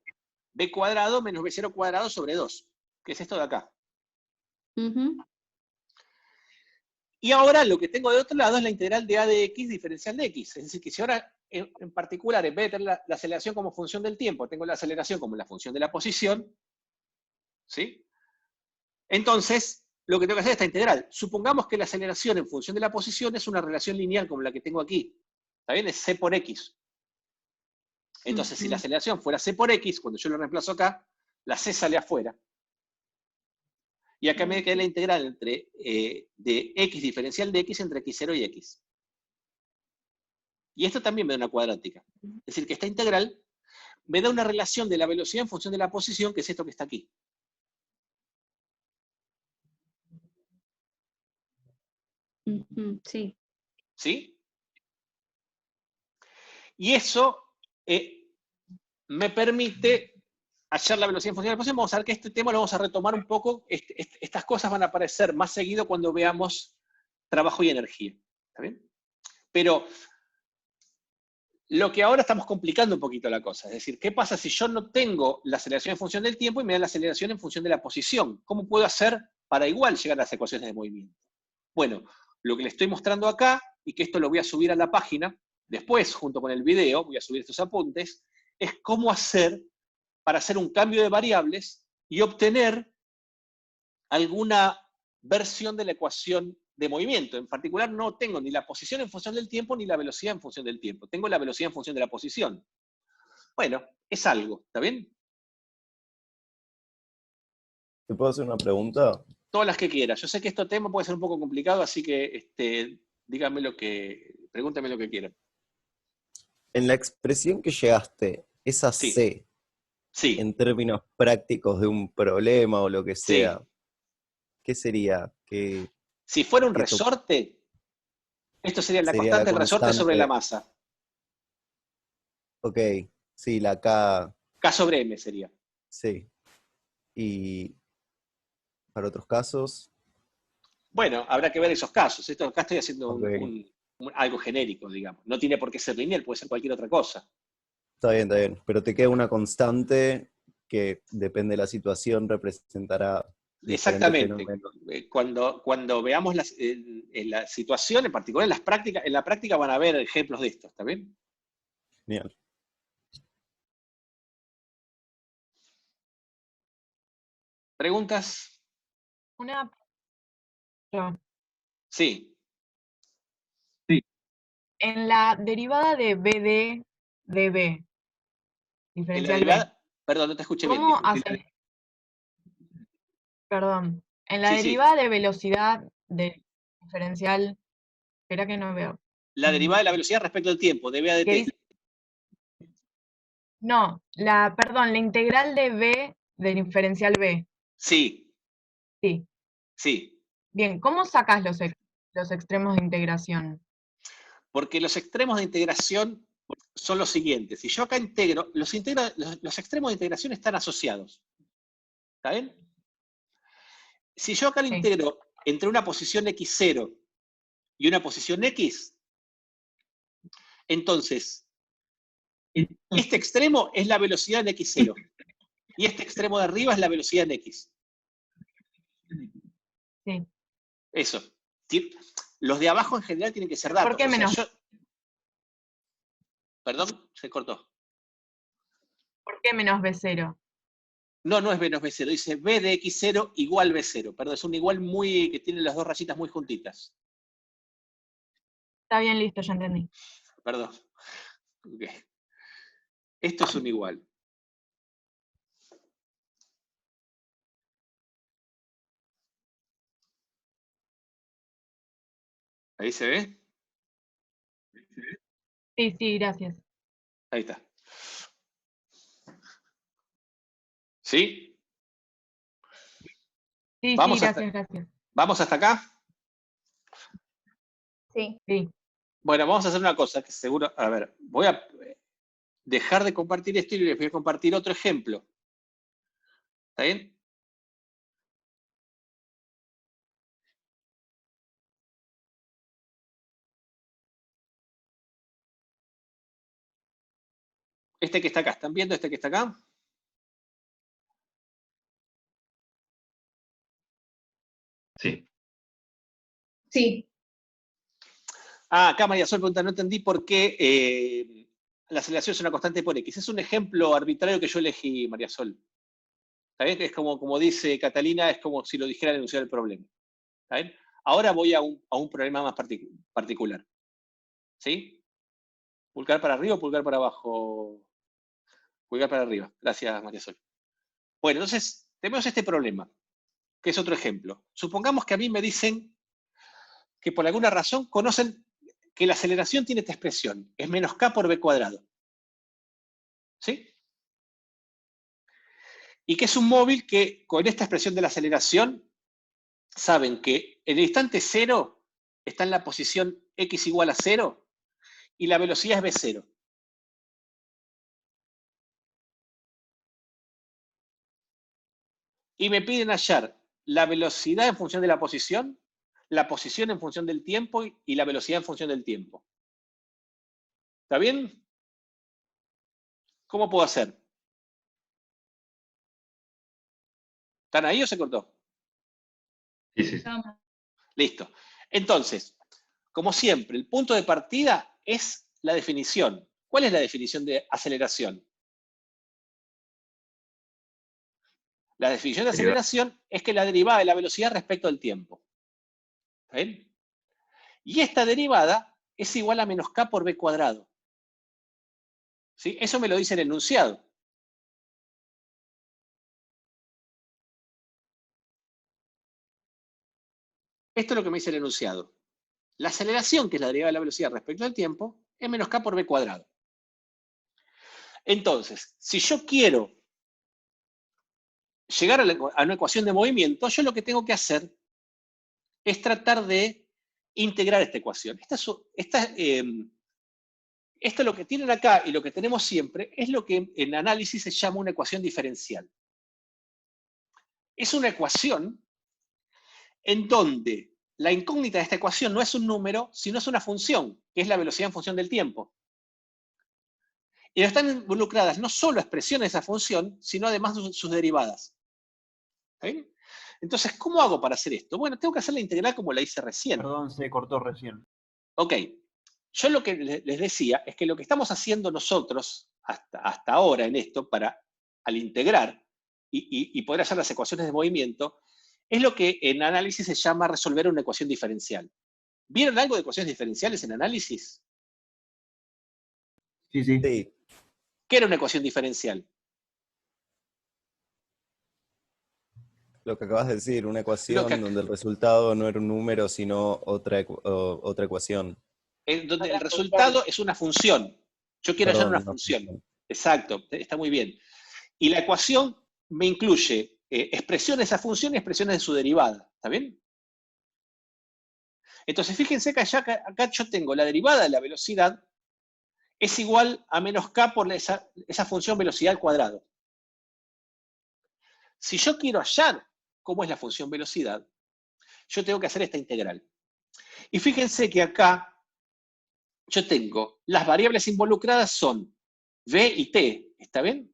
b cuadrado menos b0 cuadrado sobre 2, que es esto de acá. Y ahora lo que tengo de otro lado es la integral de a de x diferencial de x. Es decir, que si ahora, en particular, en vez de tener la aceleración como función del tiempo, tengo la aceleración como la función de la posición, ¿sí? Entonces, lo que tengo que hacer es esta integral. Supongamos que la aceleración en función de la posición es una relación lineal como la que tengo aquí. ¿Está bien? Es c por x. Entonces, si la aceleración fuera c por x, cuando yo lo reemplazo acá, la c sale afuera. Y acá me queda la integral entre, de x diferencial de x entre x0 y x. Y esto también me da una cuadrática. Es decir, que esta integral me da una relación de la velocidad en función de la posición, que es esto que está aquí. Sí. ¿Sí? Y eso me permite hallar la velocidad en función de la posición. Vamos a ver que este tema lo vamos a retomar un poco. Estas cosas van a aparecer más seguido cuando veamos trabajo y energía. ¿Está bien? Pero lo que ahora estamos complicando un poquito la cosa. Es decir, ¿qué pasa si yo no tengo la aceleración en función del tiempo y me da la aceleración en función de la posición? ¿Cómo puedo hacer para igual llegar a las ecuaciones de movimiento? Bueno, lo que le estoy mostrando acá, y que esto lo voy a subir a la página, después, junto con el video, voy a subir estos apuntes, es cómo hacer para hacer un cambio de variables y obtener alguna versión de la ecuación de movimiento. En particular, no tengo ni la posición en función del tiempo ni la velocidad en función del tiempo. Tengo la velocidad en función de la posición. Bueno, es algo, ¿está bien? ¿Te puedo hacer una pregunta? Todas las que quieras. Yo sé que este tema puede ser un poco complicado, así que dígame pregúntame lo que quieran. En la expresión que llegaste, esa Sí. C, Sí. en términos prácticos de un problema o lo que sea, Sí. ¿qué sería? Si fuera un resorte, esto sería la sería constante la del resorte sobre la constante. masa. Ok, sí, la K. K sobre M sería. Sí. Y para otros casos, Bueno, habrá que ver esos casos. Acá estoy haciendo ok, algo genérico, digamos. No tiene por qué ser lineal, puede ser cualquier otra cosa. está bien, pero te queda una constante que depende de la situación, representará diferentes Exactamente. fenómenos. Cuando veamos en la situación, en particular en la práctica van a haber ejemplos de esto, ¿está bien? Genial. ¿Preguntas? Una. Sí. En la derivada de BD de B, En la diferencial B, derivada, perdón, no te escuché bien. ¿cómo haces? Perdón. En la Sí, sí. derivada de velocidad de diferencial, espera que no veo. La derivada de la velocidad respecto al tiempo, de B a ¿Qué dt. dice? No, perdón, la integral de B del diferencial B. Sí. Sí. Sí. Bien, ¿cómo sacas los extremos de integración? Porque los extremos de integración son los siguientes. Si yo acá integro, los extremos de integración están asociados. ¿Está bien? Si yo acá lo integro entre una posición x0 y una posición x, entonces, este extremo es la velocidad en x0. Y este extremo de arriba es la velocidad en x. Sí. Eso. Los de abajo en general tienen que ser datos. ¿Por qué menos? Perdón, se cortó. ¿Por qué menos B0? No, no es B menos B0. Dice B de x0 igual B0. Perdón, es un igual que tiene las dos rayitas muy juntitas. Está bien, listo, ya entendí. Perdón. Okay. Esto es un igual. ¿Ahí se ve? Sí, sí, gracias. Ahí está. ¿Sí? Sí, ¿Vamos sí, hasta, gracias. ¿Vamos hasta acá? Sí. Sí. Bueno, vamos a hacer una cosa que seguro... A ver, voy a dejar de compartir esto y les voy a compartir otro ejemplo. ¿Está bien? Este que está acá, ¿están viendo este que está acá? Sí. Sí. Ah, acá María Sol pregunta, no entendí por qué la aceleración es una constante por X. Es un ejemplo arbitrario que yo elegí, María Sol. ¿Está bien? Es como dice Catalina, es como si lo dijera al enunciar el problema. ¿Está bien? Ahora voy a un problema más particular. ¿Sí? Pulgar para arriba o pulgar para abajo. Pulgar para arriba. Gracias, María Sol. Bueno, entonces, tenemos este problema, que es otro ejemplo. Supongamos que a mí me dicen que por alguna razón conocen que la aceleración tiene esta expresión, es menos k por b cuadrado. ¿Sí? Y que es un móvil que con esta expresión de la aceleración saben que en el instante 0 está en la posición x igual a 0 y la velocidad es v0. Y me piden hallar la velocidad en función de la posición en función del tiempo y la velocidad en función del tiempo. ¿Está bien? ¿Cómo puedo hacer? ¿Están ahí o se cortó? Sí, sí. Listo. Entonces, como siempre, el punto de partida es la definición. ¿Cuál es la definición de aceleración? La definición de aceleración es que la derivada de la velocidad respecto al tiempo. ¿Está bien? Y esta derivada es igual a menos k por b cuadrado. ¿Sí? Eso me lo dice el enunciado. Esto es lo que me dice el enunciado. La aceleración, que es la derivada de la velocidad respecto al tiempo, es menos k por b cuadrado. Entonces, si yo quiero llegar a una ecuación de movimiento, yo lo que tengo que hacer es tratar de integrar esta ecuación. Esto lo que tienen acá y lo que tenemos siempre es lo que en análisis se llama una ecuación diferencial. Es una ecuación en donde la incógnita de esta ecuación no es un número, sino es una función, que es la velocidad en función del tiempo. Y están involucradas no solo expresiones de esa función, sino además sus derivadas. ¿Sí? Entonces, ¿cómo hago para hacer esto? Bueno, tengo que hacer la integral como la hice recién. Perdón, se cortó recién. Ok. Yo lo que les decía es que lo que estamos haciendo nosotros hasta ahora en esto, al integrar y poder hacer las ecuaciones de movimiento, es lo que en análisis se llama resolver una ecuación diferencial. ¿Vieron algo de ecuaciones diferenciales en análisis? Sí, sí. ¿Qué era una ecuación diferencial? Lo que acabas de decir, una ecuación donde el resultado no era un número, sino otra ecuación. Donde el resultado es una función. Yo quiero hallar una función. Exacto, está muy bien. Y la ecuación me incluye expresiones de esa función y expresiones de su derivada. ¿Está bien? Entonces, fíjense que acá yo tengo la derivada de la velocidad es igual a menos k por esa función velocidad al cuadrado. Si yo quiero hallar cómo es la función velocidad, yo tengo que hacer esta integral. Y fíjense que acá yo tengo, las variables involucradas son v y t, ¿está bien?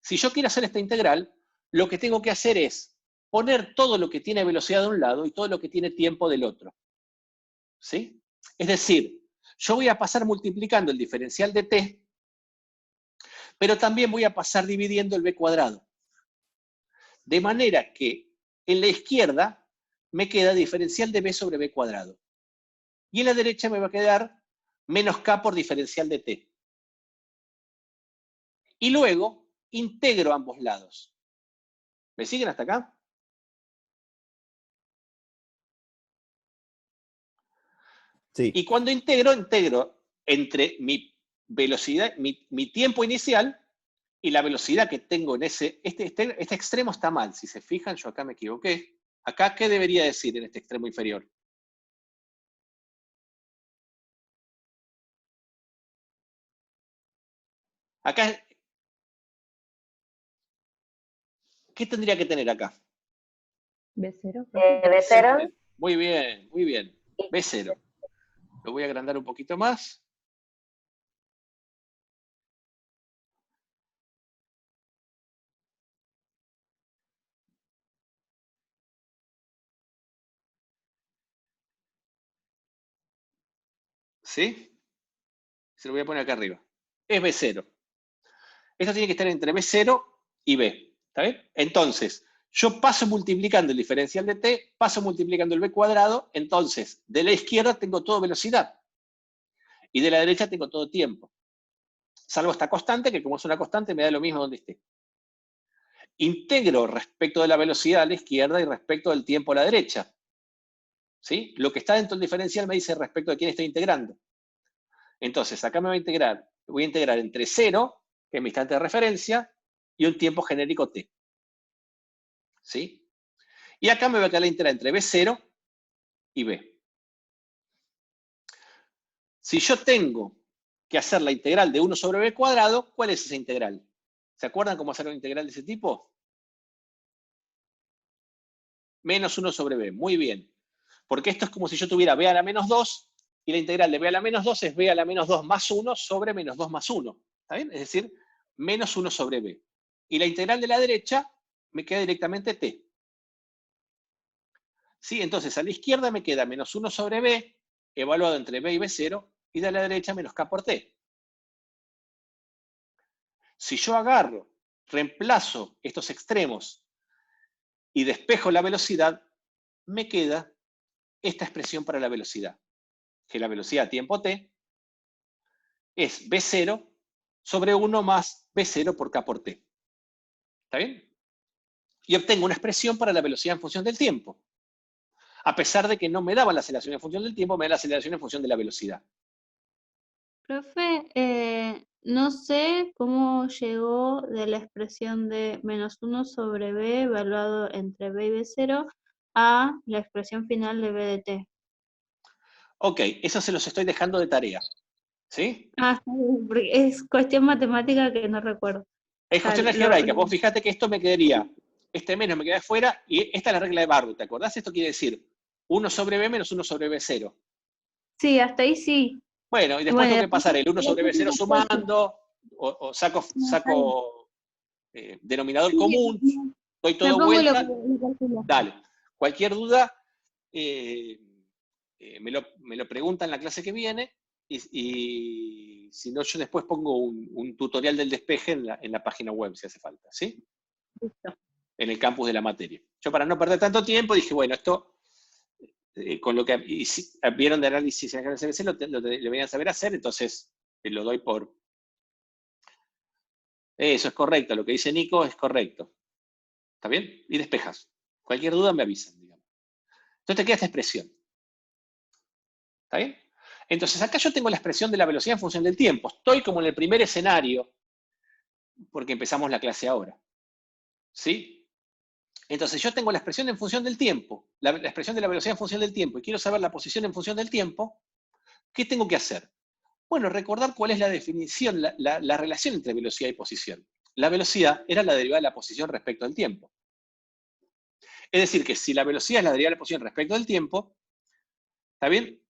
Si yo quiero hacer esta integral, lo que tengo que hacer es poner todo lo que tiene velocidad de un lado y todo lo que tiene tiempo del otro. ¿Sí? Es decir, yo voy a pasar multiplicando el diferencial de t, pero también voy a pasar dividiendo el b cuadrado. De manera que en la izquierda me queda diferencial de b sobre b cuadrado. Y en la derecha me va a quedar menos k por diferencial de t. Y luego integro ambos lados. ¿Me siguen hasta acá? Sí. Y cuando integro entre mi velocidad, mi tiempo inicial y la velocidad que tengo en este extremo está mal. Si se fijan, yo acá me equivoqué. Acá, ¿qué debería decir en este extremo inferior? Acá, ¿qué tendría que tener acá? B0. B0. Muy bien, muy bien. B0. Lo voy a agrandar un poquito más. ¿Sí? Se lo voy a poner acá arriba. Es B0. Esto tiene que estar entre B0 y B. ¿Está bien? Entonces, yo paso multiplicando el diferencial de t, paso multiplicando el b cuadrado, entonces, de la izquierda tengo todo velocidad. Y de la derecha tengo todo tiempo. Salvo esta constante, que como es una constante, me da lo mismo donde esté. Integro respecto de la velocidad a la izquierda y respecto del tiempo a la derecha. ¿Sí? Lo que está dentro del diferencial me dice respecto de quién estoy integrando. Entonces, acá me voy a integrar entre 0, que es mi instante de referencia, y un tiempo genérico t. ¿Sí? Y acá me va a quedar la integral entre b0 y b. Si yo tengo que hacer la integral de 1 sobre b cuadrado, ¿cuál es esa integral? ¿Se acuerdan cómo hacer una integral de ese tipo? Menos 1 sobre b. Muy bien. Porque esto es como si yo tuviera b a la menos 2, y la integral de b a la menos 2 es b a la menos 2 más 1 sobre menos 2 más 1. ¿Está bien? Es decir, menos 1 sobre b. Y la integral de la derecha me queda directamente t. ¿Sí? Entonces, a la izquierda me queda menos 1 sobre b, evaluado entre b y b0, y de la derecha menos k por t. Si yo agarro, reemplazo estos extremos y despejo la velocidad, me queda esta expresión para la velocidad, que la velocidad tiempo t es b0 sobre 1 más b0 por k por t. ¿Está bien? Y obtengo una expresión para la velocidad en función del tiempo. A pesar de que no me daba la aceleración en función del tiempo, me da la aceleración en función de la velocidad. Profe, no sé cómo llegó de la expresión de menos 1 sobre b evaluado entre b y b0 a la expresión final de b de t. Ok, eso se los estoy dejando de tarea. ¿Sí? Ah, porque es cuestión matemática que no recuerdo. Es cuestión algebraica. Vos fijate que esto me quedaría, este menos me queda fuera, y esta es la regla de Barlow, ¿te acordás? Esto quiere decir 1 sobre b menos 1 sobre b0. Sí, hasta ahí sí. Bueno, y después tengo que pasar el 1 sobre b0 sumando, o saco denominador común, doy todo vuelta. Dale. Cualquier duda, me lo preguntan en la clase que viene, y si no, yo después pongo un tutorial del despeje en la página web, si hace falta, ¿sí? Listo. En el campus de la materia. Yo, para no perder tanto tiempo, dije, bueno, esto, con lo que vieron de análisis en el CBC, lo deberían saber hacer, entonces lo doy por... Eso es correcto, lo que dice Nico es correcto. ¿Está bien? Y despejas. Cualquier duda me avisan, digamos. Entonces te queda esta expresión. ¿Está bien? Entonces acá yo tengo la expresión de la velocidad en función del tiempo. Estoy como en el primer escenario, porque empezamos la clase ahora. ¿Sí? Entonces yo tengo la expresión en función del tiempo, la expresión de la velocidad en función del tiempo, y quiero saber la posición en función del tiempo. ¿Qué tengo que hacer? Bueno, recordar cuál es la definición, la relación entre velocidad y posición. La velocidad era la derivada de la posición respecto al tiempo. Es decir, que si la velocidad es la derivada de la posición respecto al tiempo, ¿está bien?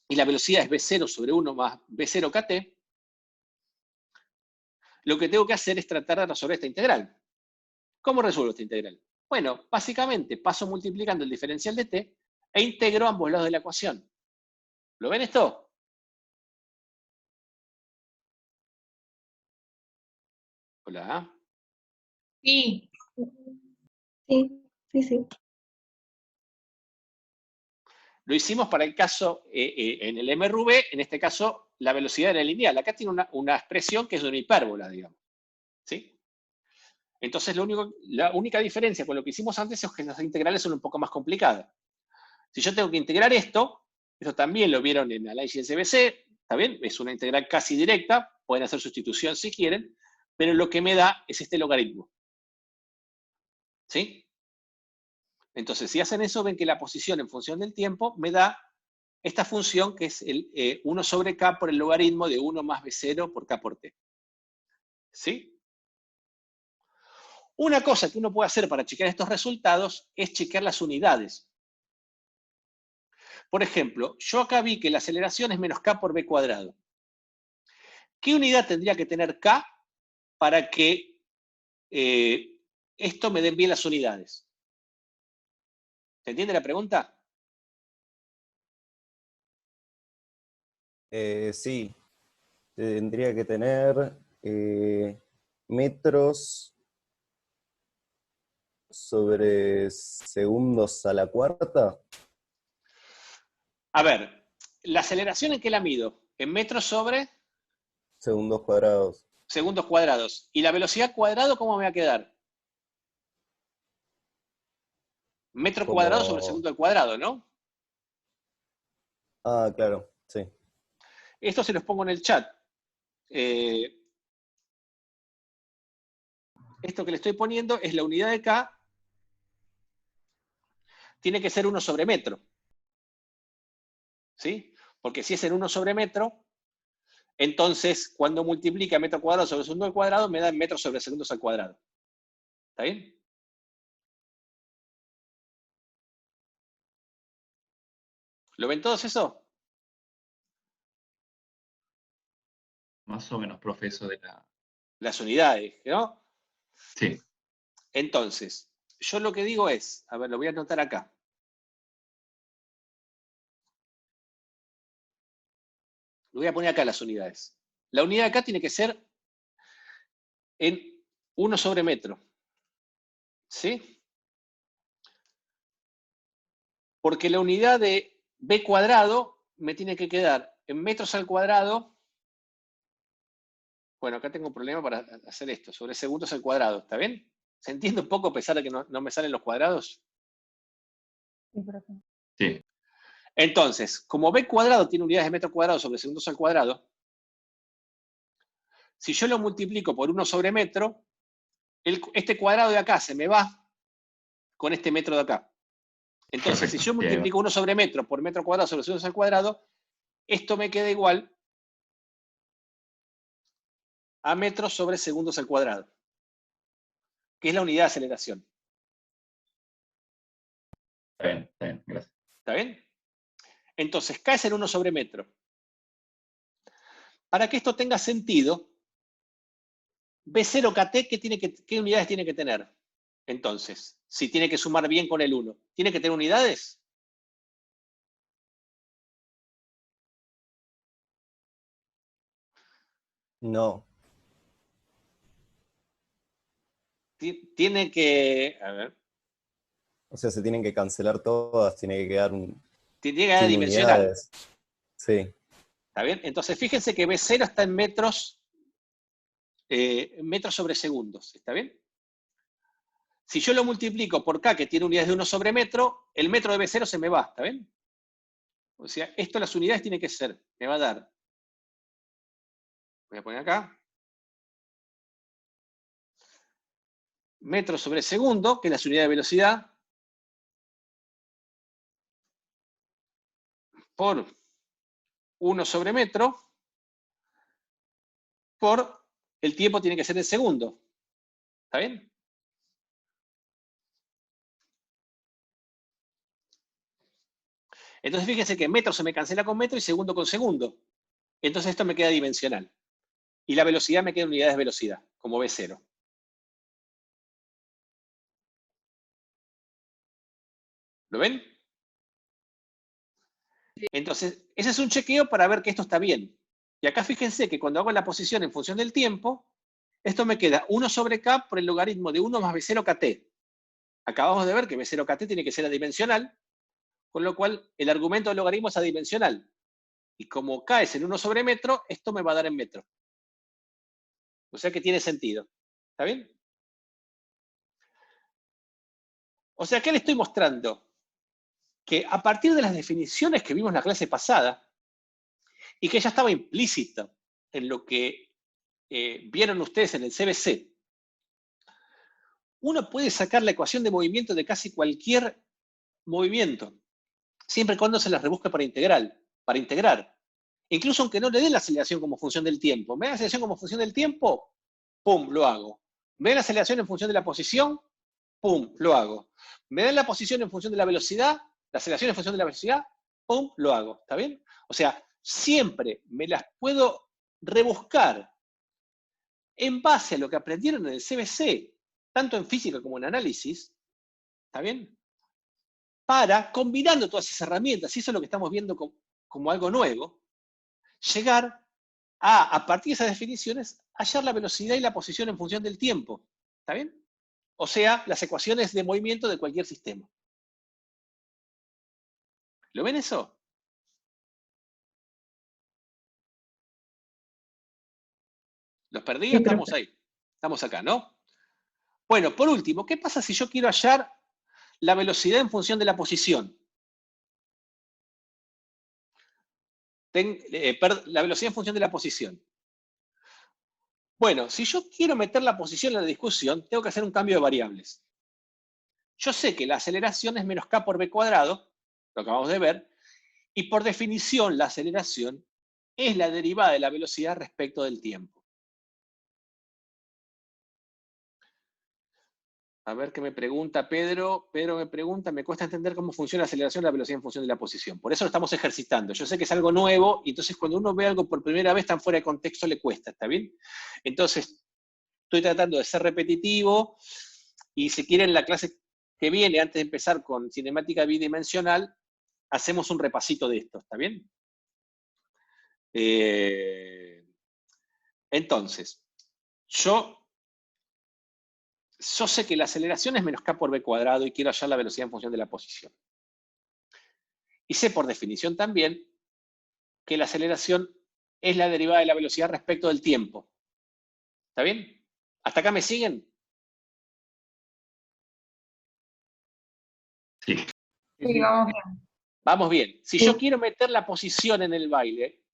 Y la velocidad es v0 sobre 1 más v0 kt, lo que tengo que hacer es tratar de resolver esta integral. ¿Cómo resuelvo esta integral? Bueno, básicamente paso multiplicando el diferencial de t e integro ambos lados de la ecuación. ¿Lo ven esto? Hola. Sí. Sí, sí, sí. Lo hicimos para el caso, en el MRV, en este caso, la velocidad era lineal. Acá tiene una expresión que es de una hipérbola, digamos. ¿Sí? Entonces, la única diferencia con lo que hicimos antes es que las integrales son un poco más complicadas. Si yo tengo que integrar esto también lo vieron en análisis CBC, ¿está bien? Es una integral casi directa, pueden hacer sustitución si quieren, pero lo que me da es este logaritmo. ¿Sí? Entonces, si hacen eso, ven que la posición en función del tiempo me da esta función que es el 1 sobre k por el logaritmo de 1 más v0 por k por t. ¿Sí? Una cosa que uno puede hacer para chequear estos resultados es chequear las unidades. Por ejemplo, yo acá vi que la aceleración es menos k por v cuadrado. ¿Qué unidad tendría que tener k para que esto me den bien las unidades? ¿Se entiende la pregunta? Sí, tendría que tener metros sobre segundos a la cuarta. A ver, ¿la aceleración en qué la mido? ¿En metros sobre? Segundos cuadrados. Segundos cuadrados. ¿Y la velocidad cuadrado cómo me va a quedar? Metro cuadrado sobre segundo al cuadrado, ¿no? Ah, claro, sí. Esto se los pongo en el chat. Esto que le estoy poniendo es la unidad de K. Tiene que ser 1 sobre metro. ¿Sí? Porque si es en 1 sobre metro, entonces cuando multiplica metro cuadrado sobre segundo al cuadrado, me da metros sobre segundos al cuadrado. ¿Está bien? ¿Lo ven todos eso? Más o menos, profe, eso de la... Las unidades, ¿no? Sí. Entonces, yo lo que digo es, a ver, lo voy a anotar acá. Lo voy a poner acá las unidades. La unidad de acá tiene que ser en 1 sobre metro. ¿Sí? Porque la unidad de b cuadrado me tiene que quedar en metros al cuadrado. Bueno, acá tengo un problema para hacer esto, sobre segundos al cuadrado, ¿está bien? ¿Se entiende un poco a pesar de que no me salen los cuadrados? Sí. Entonces, como b cuadrado tiene unidades de metro cuadrado sobre segundos al cuadrado, si yo lo multiplico por 1 sobre metro, este cuadrado de acá se me va con este metro de acá. Entonces, Perfecto. si yo multiplico 1 sobre metro por metro cuadrado sobre segundos al cuadrado, esto me queda igual a metros sobre segundos al cuadrado, que es la unidad de aceleración. Está bien, gracias. ¿Está bien? Entonces, K es el 1 sobre metro. Para que esto tenga sentido, B0KT, ¿qué unidades tiene que tener? Entonces, si tiene que sumar bien con el 1, ¿tiene que tener unidades? No. Tiene que, a ver. O sea, se tienen que cancelar todas, tiene que quedar Tiene que quedar dimensional. Unidades. Sí. ¿Está bien? Entonces, fíjense que B0 está en metros sobre segundos. ¿Está bien? Si yo lo multiplico por K, que tiene unidades de 1 sobre metro, el metro de B0 se me va. ¿Está bien? O sea, esto las unidades tienen que ser, me va a dar. Voy a poner acá. Metros sobre segundo, que es la unidad de velocidad, por 1 sobre metro, por el tiempo tiene que ser en segundo. ¿Está bien? Entonces fíjense que metro se me cancela con metro y segundo con segundo. Entonces esto me queda dimensional. Y la velocidad me queda en unidades de velocidad, como V0. ¿Lo ven? Entonces, ese es un chequeo para ver que esto está bien. Y acá fíjense que cuando hago la posición en función del tiempo, esto me queda 1 sobre K por el logaritmo de 1 más V0 KT. Acabamos de ver que V0 KT tiene que ser adimensional, con lo cual el argumento del logaritmo es adimensional. Y como K es en 1 sobre metro, esto me va a dar en metro. O sea que tiene sentido. ¿Está bien? O sea, ¿qué le estoy mostrando? Que a partir de las definiciones que vimos en la clase pasada, y que ya estaba implícito en lo que vieron ustedes en el CBC, uno puede sacar la ecuación de movimiento de casi cualquier movimiento, siempre y cuando se las rebusque para integrar. Incluso aunque no le dé la aceleración como función del tiempo. ¿Me da la aceleración como función del tiempo? ¡Pum! Lo hago. ¿Me da la aceleración en función de la posición? ¡Pum! Lo hago. ¿Me da la posición en función de la velocidad? La aceleración en función de la velocidad, ¡pum!, lo hago. ¿Está bien? O sea, siempre me las puedo rebuscar en base a lo que aprendieron en el CBC, tanto en física como en análisis, ¿está bien? Para, combinando todas esas herramientas, y eso es lo que estamos viendo como algo nuevo, llegar a partir de esas definiciones, hallar la velocidad y la posición en función del tiempo. ¿Está bien? O sea, las ecuaciones de movimiento de cualquier sistema. ¿Lo ven eso? ¿Los perdí? Sí, Estamos profe. ahí. Estamos acá, ¿no? Bueno, por último, ¿qué pasa si yo quiero hallar la velocidad en función de la posición? La velocidad en función de la posición. Bueno, si yo quiero meter la posición en la discusión, tengo que hacer un cambio de variables. Yo sé que la aceleración es menos k por b cuadrado, lo acabamos de ver, y por definición la aceleración es la derivada de la velocidad respecto del tiempo. A ver qué me pregunta Pedro. Pedro me pregunta, me cuesta entender cómo funciona la aceleración y la velocidad en función de la posición. Por eso lo estamos ejercitando. Yo sé que es algo nuevo, y entonces cuando uno ve algo por primera vez tan fuera de contexto le cuesta, ¿está bien? Entonces, estoy tratando de ser repetitivo, y si quieren la clase que viene, antes de empezar con cinemática bidimensional, hacemos un repasito de esto, ¿está bien? Entonces, yo sé que la aceleración es menos k por b cuadrado y quiero hallar la velocidad en función de la posición. Y sé por definición también que la aceleración es la derivada de la velocidad respecto del tiempo. ¿Está bien? ¿Hasta acá me siguen? Sí. Sí, vamos bien. Vamos bien. Si yo quiero meter la posición en el baile,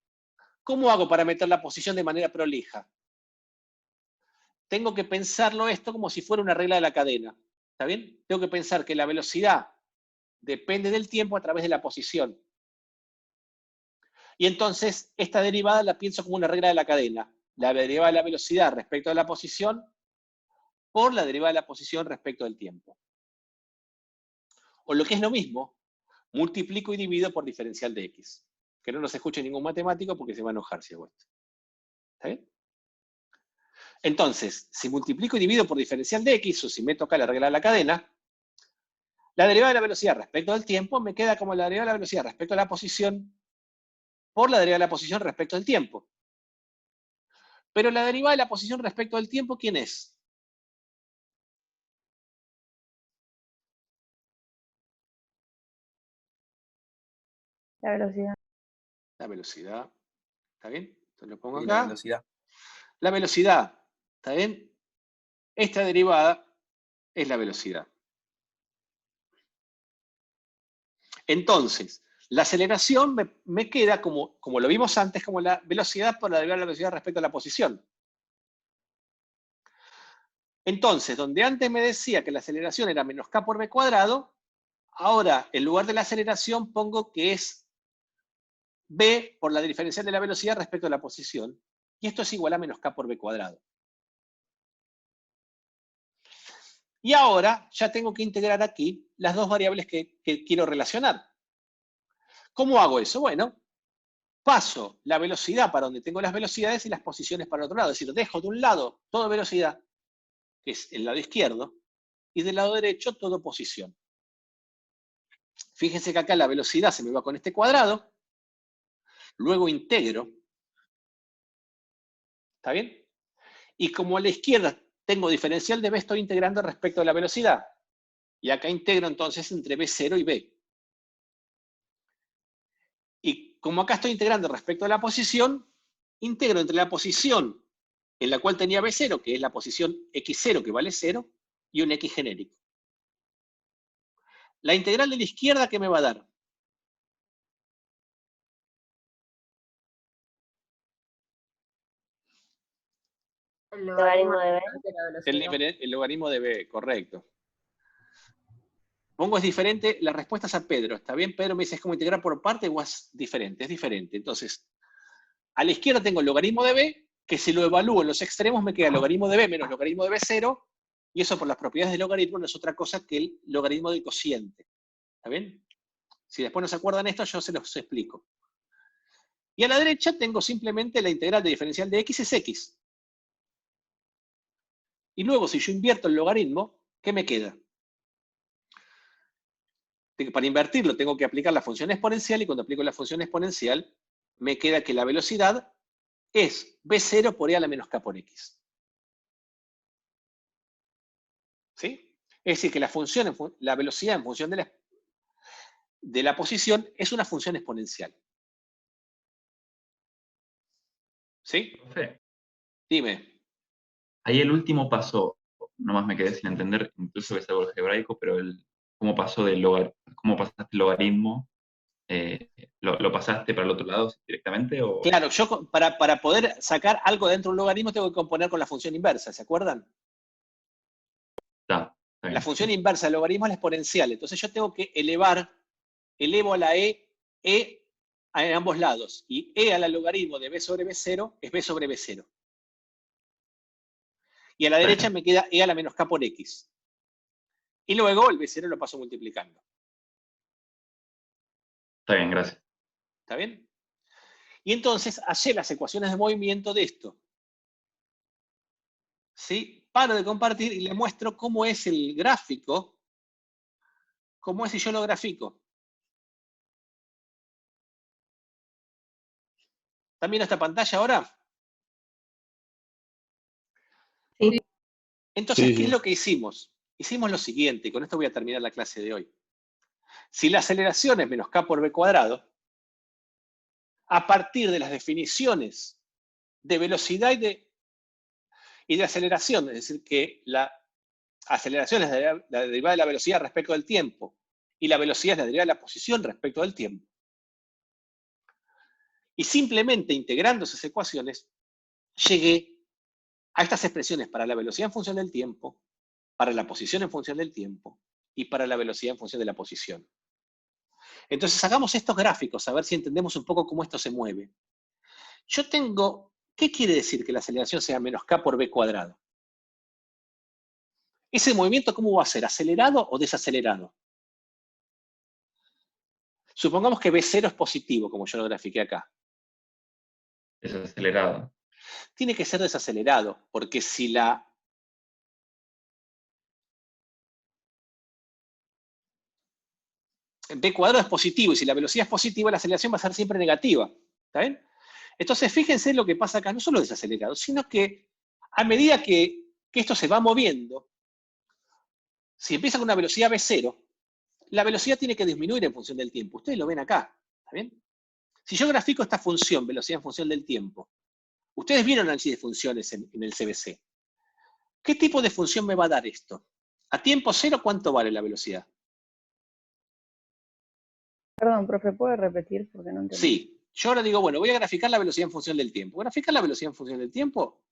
¿cómo hago para meter la posición de manera prolija? Tengo que pensarlo esto como si fuera una regla de la cadena. ¿Está bien? Tengo que pensar que la velocidad depende del tiempo a través de la posición. Y entonces, esta derivada la pienso como una regla de la cadena. La derivada de la velocidad respecto de la posición por la derivada de la posición respecto del tiempo. O lo que es lo mismo, multiplico y divido por diferencial de x. Que no nos escuche ningún matemático porque se va a enojar si hago esto. ¿Está bien? Entonces, si multiplico y divido por diferencial de x, o si meto acá la regla de la cadena, la derivada de la velocidad respecto del tiempo me queda como la derivada de la velocidad respecto a la posición por la derivada de la posición respecto del tiempo. Pero la derivada de la posición respecto del tiempo, ¿quién es? La velocidad. La velocidad. ¿Está bien? Entonces lo pongo Y acá. la velocidad. La velocidad. ¿Está bien? Esta derivada es la velocidad. Entonces, la aceleración me queda como lo vimos antes, como la velocidad por la derivada de la velocidad respecto a la posición. Entonces, donde antes me decía que la aceleración era menos k por b cuadrado, ahora en lugar de la aceleración pongo que es b por la diferencial de la velocidad respecto a la posición. Y esto es igual a menos k por b cuadrado. Y ahora ya tengo que integrar aquí las dos variables que quiero relacionar. ¿Cómo hago eso? Bueno, paso la velocidad para donde tengo las velocidades y las posiciones para el otro lado. Es decir, dejo de un lado toda velocidad, que es el lado izquierdo, y del lado derecho todo posición. Fíjense que acá la velocidad se me va con este cuadrado, luego integro. ¿Está bien? Y como a la izquierda tengo diferencial de b, estoy integrando respecto a la velocidad. Y acá integro entonces entre b0 y b. Y como acá estoy integrando respecto a la posición, integro entre la posición en la cual tenía b0, que es la posición x0, que vale 0, y un x genérico. La integral de la izquierda, ¿qué me va a dar? El logaritmo de b. El logaritmo de b, correcto. Pongo es diferente, la respuesta es a Pedro. ¿Está bien? Pedro me dice, ¿es como integrar por parte o es diferente? Es diferente. Entonces, a la izquierda tengo el logaritmo de b, que si lo evalúo en los extremos me queda el logaritmo de b menos logaritmo de b0, y eso por las propiedades del logaritmo no es otra cosa que el logaritmo del cociente. ¿Está bien? Si después no se acuerdan esto, yo se los explico. Y a la derecha tengo simplemente la integral de diferencial de x es x. Y luego, si yo invierto el logaritmo, ¿qué me queda? Para invertirlo tengo que aplicar la función exponencial, y cuando aplico la función exponencial, me queda que la velocidad es b0 por e a la menos k por x. ¿Sí? Es decir, que la velocidad en función de la posición es una función exponencial. ¿Sí? Profe, Dime. ahí el último paso, nomás me quedé sin entender, incluso que es algo algebraico, pero cómo pasó cómo pasaste el logaritmo, ¿lo pasaste para el otro lado directamente? O... Claro, yo para poder sacar algo dentro de un logaritmo tengo que componer con la función inversa, ¿se acuerdan? Está La bien, función sí. inversa del logaritmo es la exponencial, entonces yo tengo que elevo a la e a ambos lados, y e a la logaritmo de b sobre b0 es b sobre b0. Y a la derecha me queda e a la menos k por x. Y luego el b0 lo paso multiplicando. Está bien, gracias. ¿Está bien? Y entonces hallé las ecuaciones de movimiento de esto. ¿Sí? Paro de compartir y le muestro cómo es el gráfico, cómo es si yo lo grafico. ¿Están viendo esta pantalla ahora? Sí. Entonces, Sí, ¿qué es sí. lo que hicimos? Hicimos lo siguiente, y con esto voy a terminar la clase de hoy. Si la aceleración es menos k por b cuadrado, a partir de las definiciones de velocidad y de aceleración, es decir, que la aceleración es la derivada de la velocidad respecto del tiempo, y la velocidad es la derivada de la posición respecto del tiempo. Y simplemente integrando esas ecuaciones, llegué a estas expresiones para la velocidad en función del tiempo, para la posición en función del tiempo, y para la velocidad en función de la posición. Entonces, hagamos estos gráficos, a ver si entendemos un poco cómo esto se mueve. Yo tengo, ¿qué quiere decir que la aceleración sea menos k por b cuadrado? ¿Ese movimiento cómo va a ser? ¿Acelerado o desacelerado? Supongamos que b0 es positivo, como yo lo grafiqué acá. Es acelerado. Tiene que ser desacelerado, porque si la b cuadrado es positivo, y si la velocidad es positiva, la aceleración va a ser siempre negativa. ¿Está bien? Entonces, fíjense lo que pasa acá, no solo desacelerado, sino que a medida que esto se va moviendo, si empieza con una velocidad b0, la velocidad tiene que disminuir en función del tiempo. Ustedes lo ven acá, ¿está bien? Si yo grafico esta función, velocidad en función del tiempo, ustedes vieron el análisis de funciones en el CBC. ¿Qué tipo de función me va a dar esto? A tiempo cero, ¿cuánto vale la velocidad? Perdón, profe, ¿puede repetir? Porque no entendí. Sí. Yo ahora digo, bueno, voy a graficar la velocidad en función del tiempo. Graficar la velocidad en función del tiempo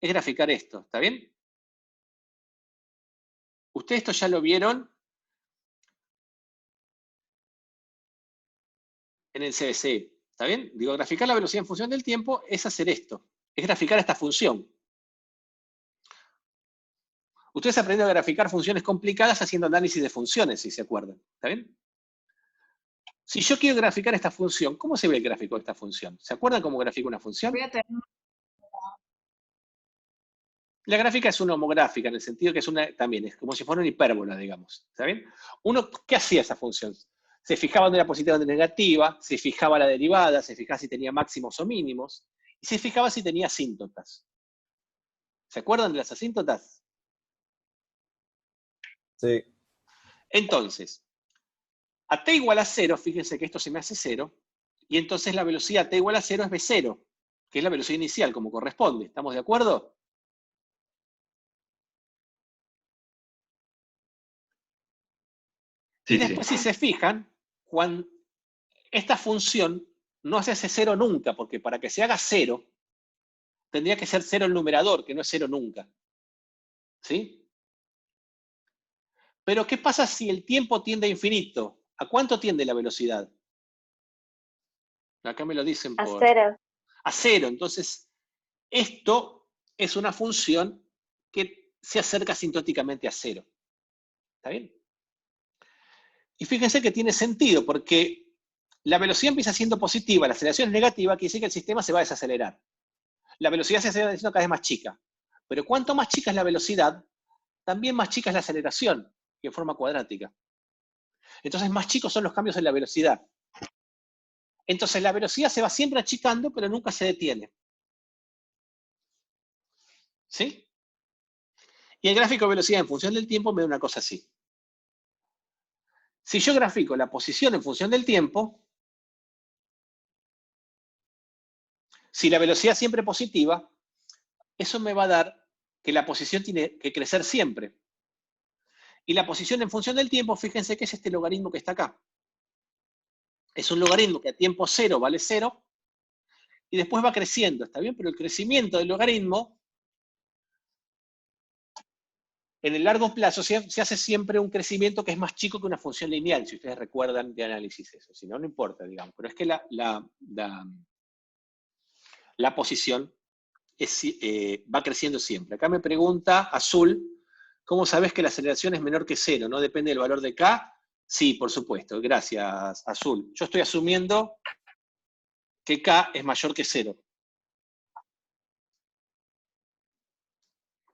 es graficar esto, ¿está bien? Ustedes esto ya lo vieron en el CBC, ¿está bien? Digo, graficar la velocidad en función del tiempo es hacer esto. es graficar esta función. Ustedes aprendieron a graficar funciones complicadas haciendo análisis de funciones, si se acuerdan. ¿Está bien? Si yo quiero graficar esta función, ¿cómo se ve el gráfico de esta función? ¿Se acuerdan cómo grafico una función? Voy a tener... La gráfica es una homográfica, en el sentido que también es como si fuera una hipérbola, digamos. ¿Está bien? Uno, ¿qué hacía esa función? Se fijaba dónde era positiva o dónde era negativa, se fijaba la derivada, se fijaba si tenía máximos o mínimos, y se fijaba si tenía asíntotas. ¿Se acuerdan de las asíntotas? Sí. Entonces, a t igual a 0, fíjense que esto se me hace 0, y entonces la velocidad a t igual a 0 es v0, que es la velocidad inicial, como corresponde. ¿Estamos de acuerdo? Sí, Y después, si se fijan, cuando esta función no se hace 0 nunca, porque para que se haga 0, tendría que ser 0 el numerador, que no es 0 nunca. ¿Sí? Pero, ¿qué pasa si el tiempo tiende a infinito? ¿A cuánto tiende la velocidad? Acá me lo dicen A por... 0. A 0. Entonces, esto es una función que se acerca asintóticamente a 0. ¿Está bien? Y fíjense que tiene sentido, porque la velocidad empieza siendo positiva, la aceleración es negativa, quiere decir que el sistema se va a desacelerar. La velocidad se está haciendo cada vez más chica. Pero cuanto más chica es la velocidad, también más chica es la aceleración, y en forma cuadrática. Entonces, más chicos son los cambios en la velocidad. Entonces, la velocidad se va siempre achicando, pero nunca se detiene. ¿Sí? Y el gráfico de velocidad en función del tiempo me da una cosa así. Si yo grafico la posición en función del tiempo, si la velocidad siempre es positiva, eso me va a dar que la posición tiene que crecer siempre. Y la posición en función del tiempo, fíjense que es este logaritmo que está acá. Es un logaritmo que a tiempo 0 vale 0, y después va creciendo, ¿está bien? Pero el crecimiento del logaritmo, en el largo plazo, se hace siempre un crecimiento que es más chico que una función lineal, si ustedes recuerdan de análisis eso. Si no, no importa, digamos. Pero es que la posición va creciendo siempre. Acá me pregunta Azul, ¿cómo sabes que la aceleración es menor que 0? ¿No depende del valor de K? Sí, por supuesto. Gracias, Azul. Yo estoy asumiendo que K es mayor que 0.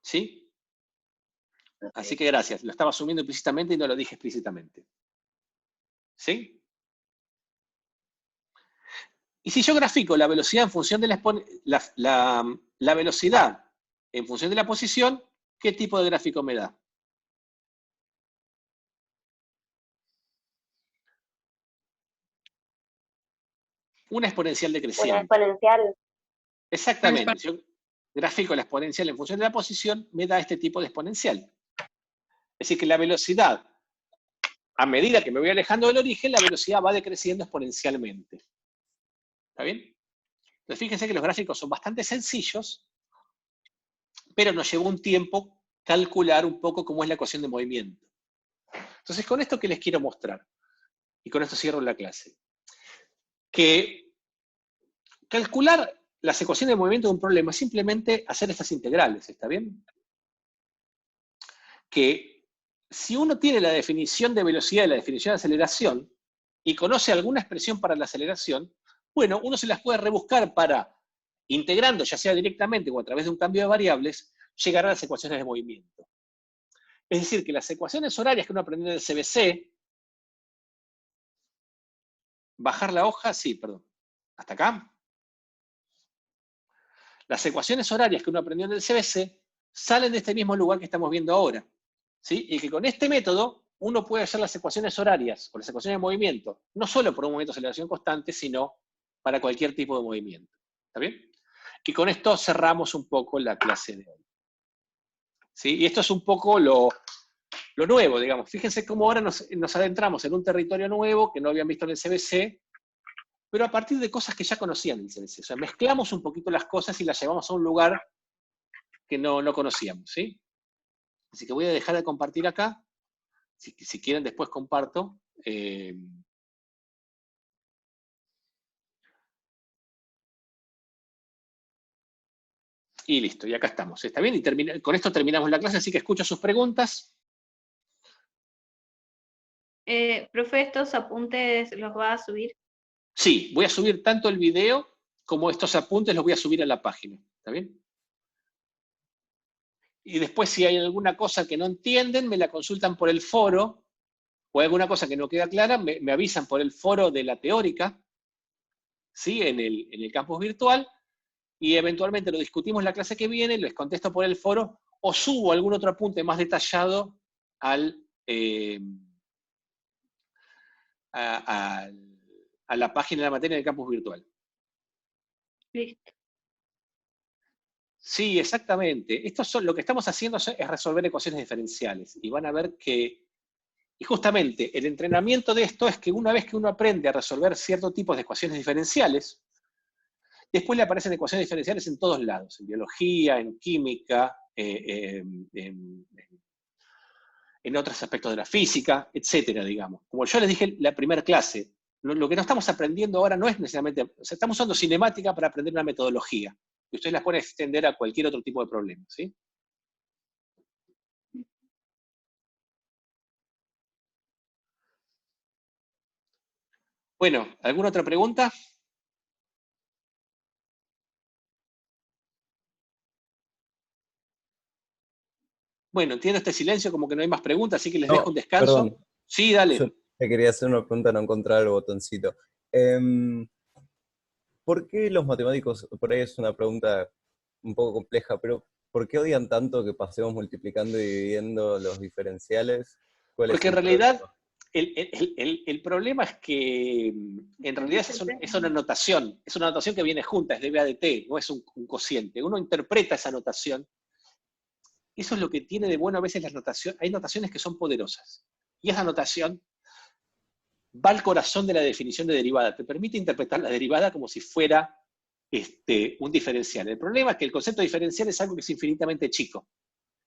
¿Sí? Así que gracias. Lo estaba asumiendo implícitamente y no lo dije explícitamente. ¿Sí? Y si yo grafico la velocidad en función de la velocidad en función de la posición, ¿qué tipo de gráfico me da? Una exponencial de Una crecimiento. exponencial. Exactamente. Si yo grafico la exponencial en función de la posición, me da este tipo de exponencial. Es decir, que la velocidad, a medida que me voy alejando del origen, la velocidad va decreciendo exponencialmente. ¿Está bien? Entonces, fíjense que los gráficos son bastante sencillos, pero nos llevó un tiempo calcular un poco cómo es la ecuación de movimiento. Entonces, con esto que les quiero mostrar, y con esto cierro la clase, que calcular las ecuaciones de movimiento de un problema es simplemente hacer estas integrales, ¿está bien? Que si uno tiene la definición de velocidad y la definición de aceleración, y conoce alguna expresión para la aceleración, bueno, uno se las puede rebuscar para, integrando, ya sea directamente o a través de un cambio de variables, llegar a las ecuaciones de movimiento. Es decir, que las ecuaciones horarias que uno aprendió en el CBC, bajar la hoja, sí, perdón, hasta acá. Las ecuaciones horarias que uno aprendió en el CBC salen de este mismo lugar que estamos viendo ahora. ¿Sí? Y que con este método uno puede hacer las ecuaciones horarias o las ecuaciones de movimiento, no solo por un movimiento de aceleración constante, sino para cualquier tipo de movimiento. ¿Está bien? Y con esto cerramos un poco la clase de hoy. ¿Sí? Y esto es un poco lo nuevo, digamos. Fíjense cómo ahora nos adentramos en un territorio nuevo que no habían visto en el CBC, pero a partir de cosas que ya conocían en el CBC. O sea, mezclamos un poquito las cosas y las llevamos a un lugar que no conocíamos. ¿Sí? Así que voy a dejar de compartir acá. Si quieren, después comparto. Y listo, y acá estamos. ¿Está bien? Y con esto terminamos la clase, así que escucho sus preguntas. Profe, ¿estos apuntes los va a subir? Sí, voy a subir tanto el video como estos apuntes los voy a subir a la página. ¿Está bien? Y después, si hay alguna cosa que no entienden, me la consultan por el foro, o hay alguna cosa que no queda clara, me avisan por el foro de la teórica, ¿sí? En el campus virtual, y eventualmente lo discutimos la clase que viene, les contesto por el foro, o subo algún otro apunte más detallado a la página de la materia del campus virtual. Listo. Sí, exactamente. Lo que estamos haciendo es resolver ecuaciones diferenciales. Y van a ver que, y justamente el entrenamiento de esto es que una vez que uno aprende a resolver ciertos tipos de ecuaciones diferenciales, después le aparecen ecuaciones diferenciales en todos lados, en biología, en química, en otros aspectos de la física, etcétera, digamos. Como yo les dije en la primera clase, lo que no estamos aprendiendo ahora no es necesariamente, o sea, estamos usando cinemática para aprender una metodología, y ustedes las pueden extender a cualquier otro tipo de problema, ¿sí? Bueno, ¿alguna otra pregunta? Bueno, entiendo este silencio como que no hay más preguntas, así que les dejo un descanso. Perdón. Sí, dale. Yo te quería hacer una pregunta, no encontrar el botoncito. ¿Por qué los matemáticos, por ahí es una pregunta un poco compleja, pero ¿por qué odian tanto que pasemos multiplicando y dividiendo los diferenciales? ¿Cuál es Porque en el realidad problema? el problema es que en realidad es una notación que viene junta, es dB de t, no es un cociente. Uno interpreta esa notación. Eso es lo que tiene de bueno a veces las notaciones. Hay notaciones que son poderosas. Y esa notación va al corazón de la definición de derivada. Te permite interpretar la derivada como si fuera un diferencial. El problema es que el concepto diferencial es algo que es infinitamente chico.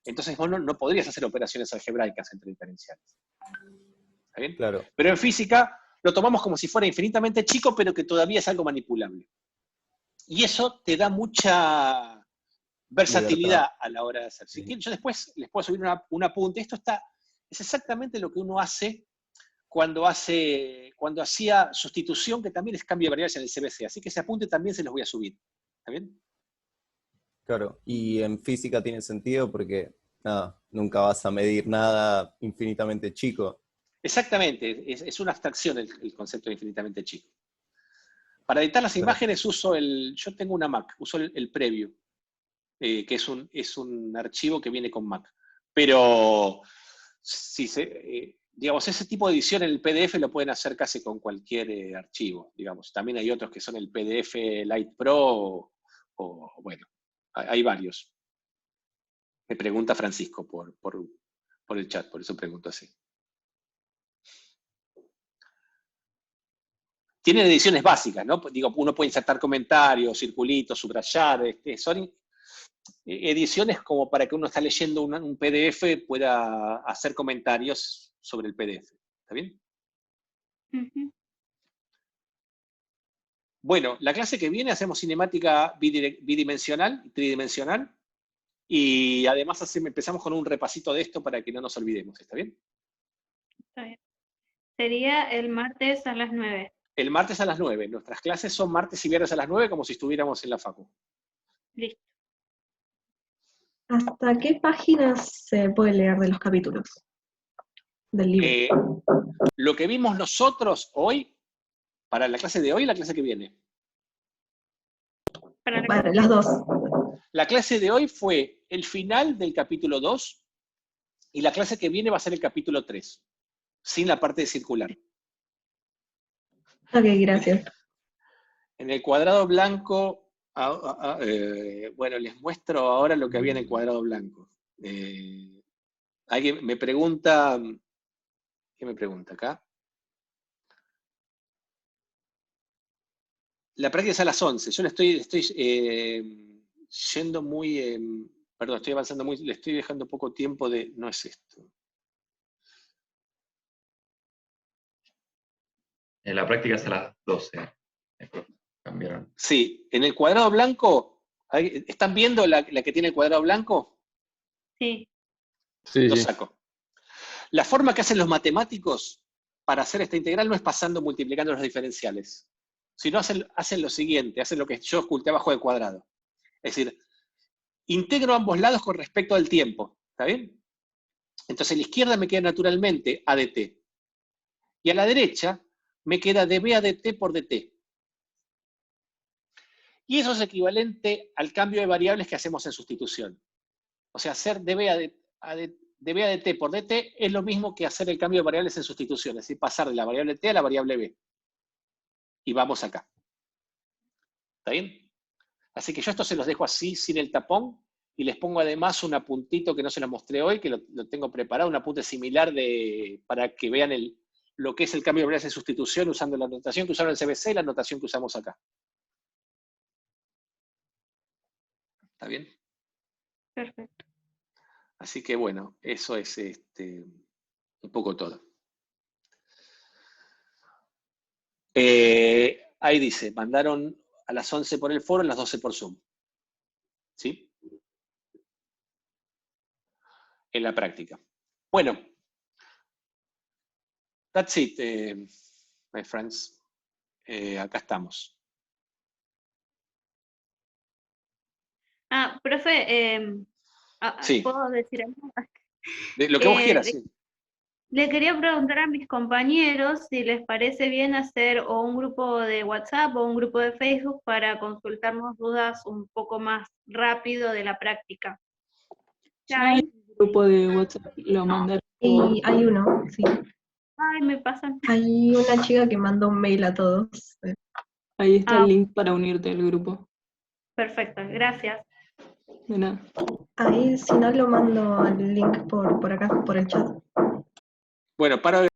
Entonces vos no podrías hacer operaciones algebraicas entre diferenciales. ¿Está bien? Claro. Pero en física lo tomamos como si fuera infinitamente chico, pero que todavía es algo manipulable. Y eso te da mucha versatilidad Libertad. a la hora de hacer. Si quieren, yo después les puedo subir un apunte. Esto es exactamente lo que uno hace cuando hacía sustitución, que también es cambio de variables en el CBC. Así que ese apunte también se los voy a subir. ¿Está bien? Claro, y en física tiene sentido porque nunca vas a medir nada infinitamente chico. Exactamente, es una abstracción el concepto de infinitamente chico. Para editar las imágenes yo tengo una Mac, uso el Preview, que es un archivo que viene con Mac. Pero, digamos, ese tipo de edición en el PDF lo pueden hacer casi con cualquier archivo, digamos. También hay otros que son el PDF Lite Pro, o bueno, hay varios. Me pregunta Francisco por el chat, por eso pregunto así. Tienen ediciones básicas, ¿no? Digo, uno puede insertar comentarios, circulitos, subrayar, son ediciones como para que uno está leyendo un PDF pueda hacer comentarios sobre el PDF. ¿Está bien? Bueno, la clase que viene hacemos cinemática bidimensional, tridimensional, y además empezamos con un repasito de esto para que no nos olvidemos. ¿Está bien? Está bien. Sería el martes a las 9. El martes a las 9. Nuestras clases son martes y viernes a las 9, como si estuviéramos en la facu. Listo. ¿Hasta qué páginas se puede leer de los capítulos del libro? Lo que vimos nosotros hoy, para la clase de hoy y la clase que viene. Para las dos. La clase de hoy fue el final del capítulo 2 y la clase que viene va a ser el capítulo 3, sin la parte de circular. Ok, gracias. En el cuadrado blanco, bueno, les muestro ahora lo que había en el cuadrado blanco. Alguien me pregunta, ¿qué me pregunta acá? La práctica es a las 11. Yo le estoy yendo muy, perdón, estoy avanzando muy, le estoy dejando poco tiempo de, no es esto. La práctica es a las 12. Cambiaron. Sí, en el cuadrado blanco ¿Están viendo la que tiene el cuadrado blanco? Sí. Sí, Lo sí. saco. La forma que hacen los matemáticos para hacer esta integral no es pasando multiplicando los diferenciales, sino hacen lo siguiente, hacen lo que yo oculté abajo del cuadrado. Es decir, integro ambos lados con respecto al tiempo. ¿Está bien? Entonces a la izquierda me queda naturalmente a dt. Y a la derecha me queda db a dt por dt. Y eso es equivalente al cambio de variables que hacemos en sustitución. O sea, hacer db a dt por dt es lo mismo que hacer el cambio de variables en sustitución, es decir, pasar de la variable t a la variable b. Y vamos acá. ¿Está bien? Así que yo esto se los dejo así, sin el tapón, y les pongo además un apuntito que no se los mostré hoy, que lo tengo preparado, un apunte similar para que vean lo que es el cambio de variables en sustitución usando la notación que usaron en CBC y la notación que usamos acá. ¿Está bien? Perfecto. Así que bueno, eso es un poco todo. Ahí dice, mandaron a las 11 por el foro, a las 12 por Zoom. ¿Sí? En la práctica. Bueno, that's it, my friends. Acá estamos. Profe, Sí. ¿puedo decir algo? Lo que vos quieras, sí. Le quería preguntar a mis compañeros si les parece bien hacer o un grupo de WhatsApp o un grupo de Facebook para consultarnos dudas un poco más rápido de la práctica. Ya hay un grupo de WhatsApp, lo mandaron. Y hay uno, sí. Ay, me pasan. Hay una chica que mandó un mail a todos. Ahí está el link para unirte al grupo. Perfecto, gracias. De nada. Ahí, si no, lo mando el link por acá, por el chat. Bueno, para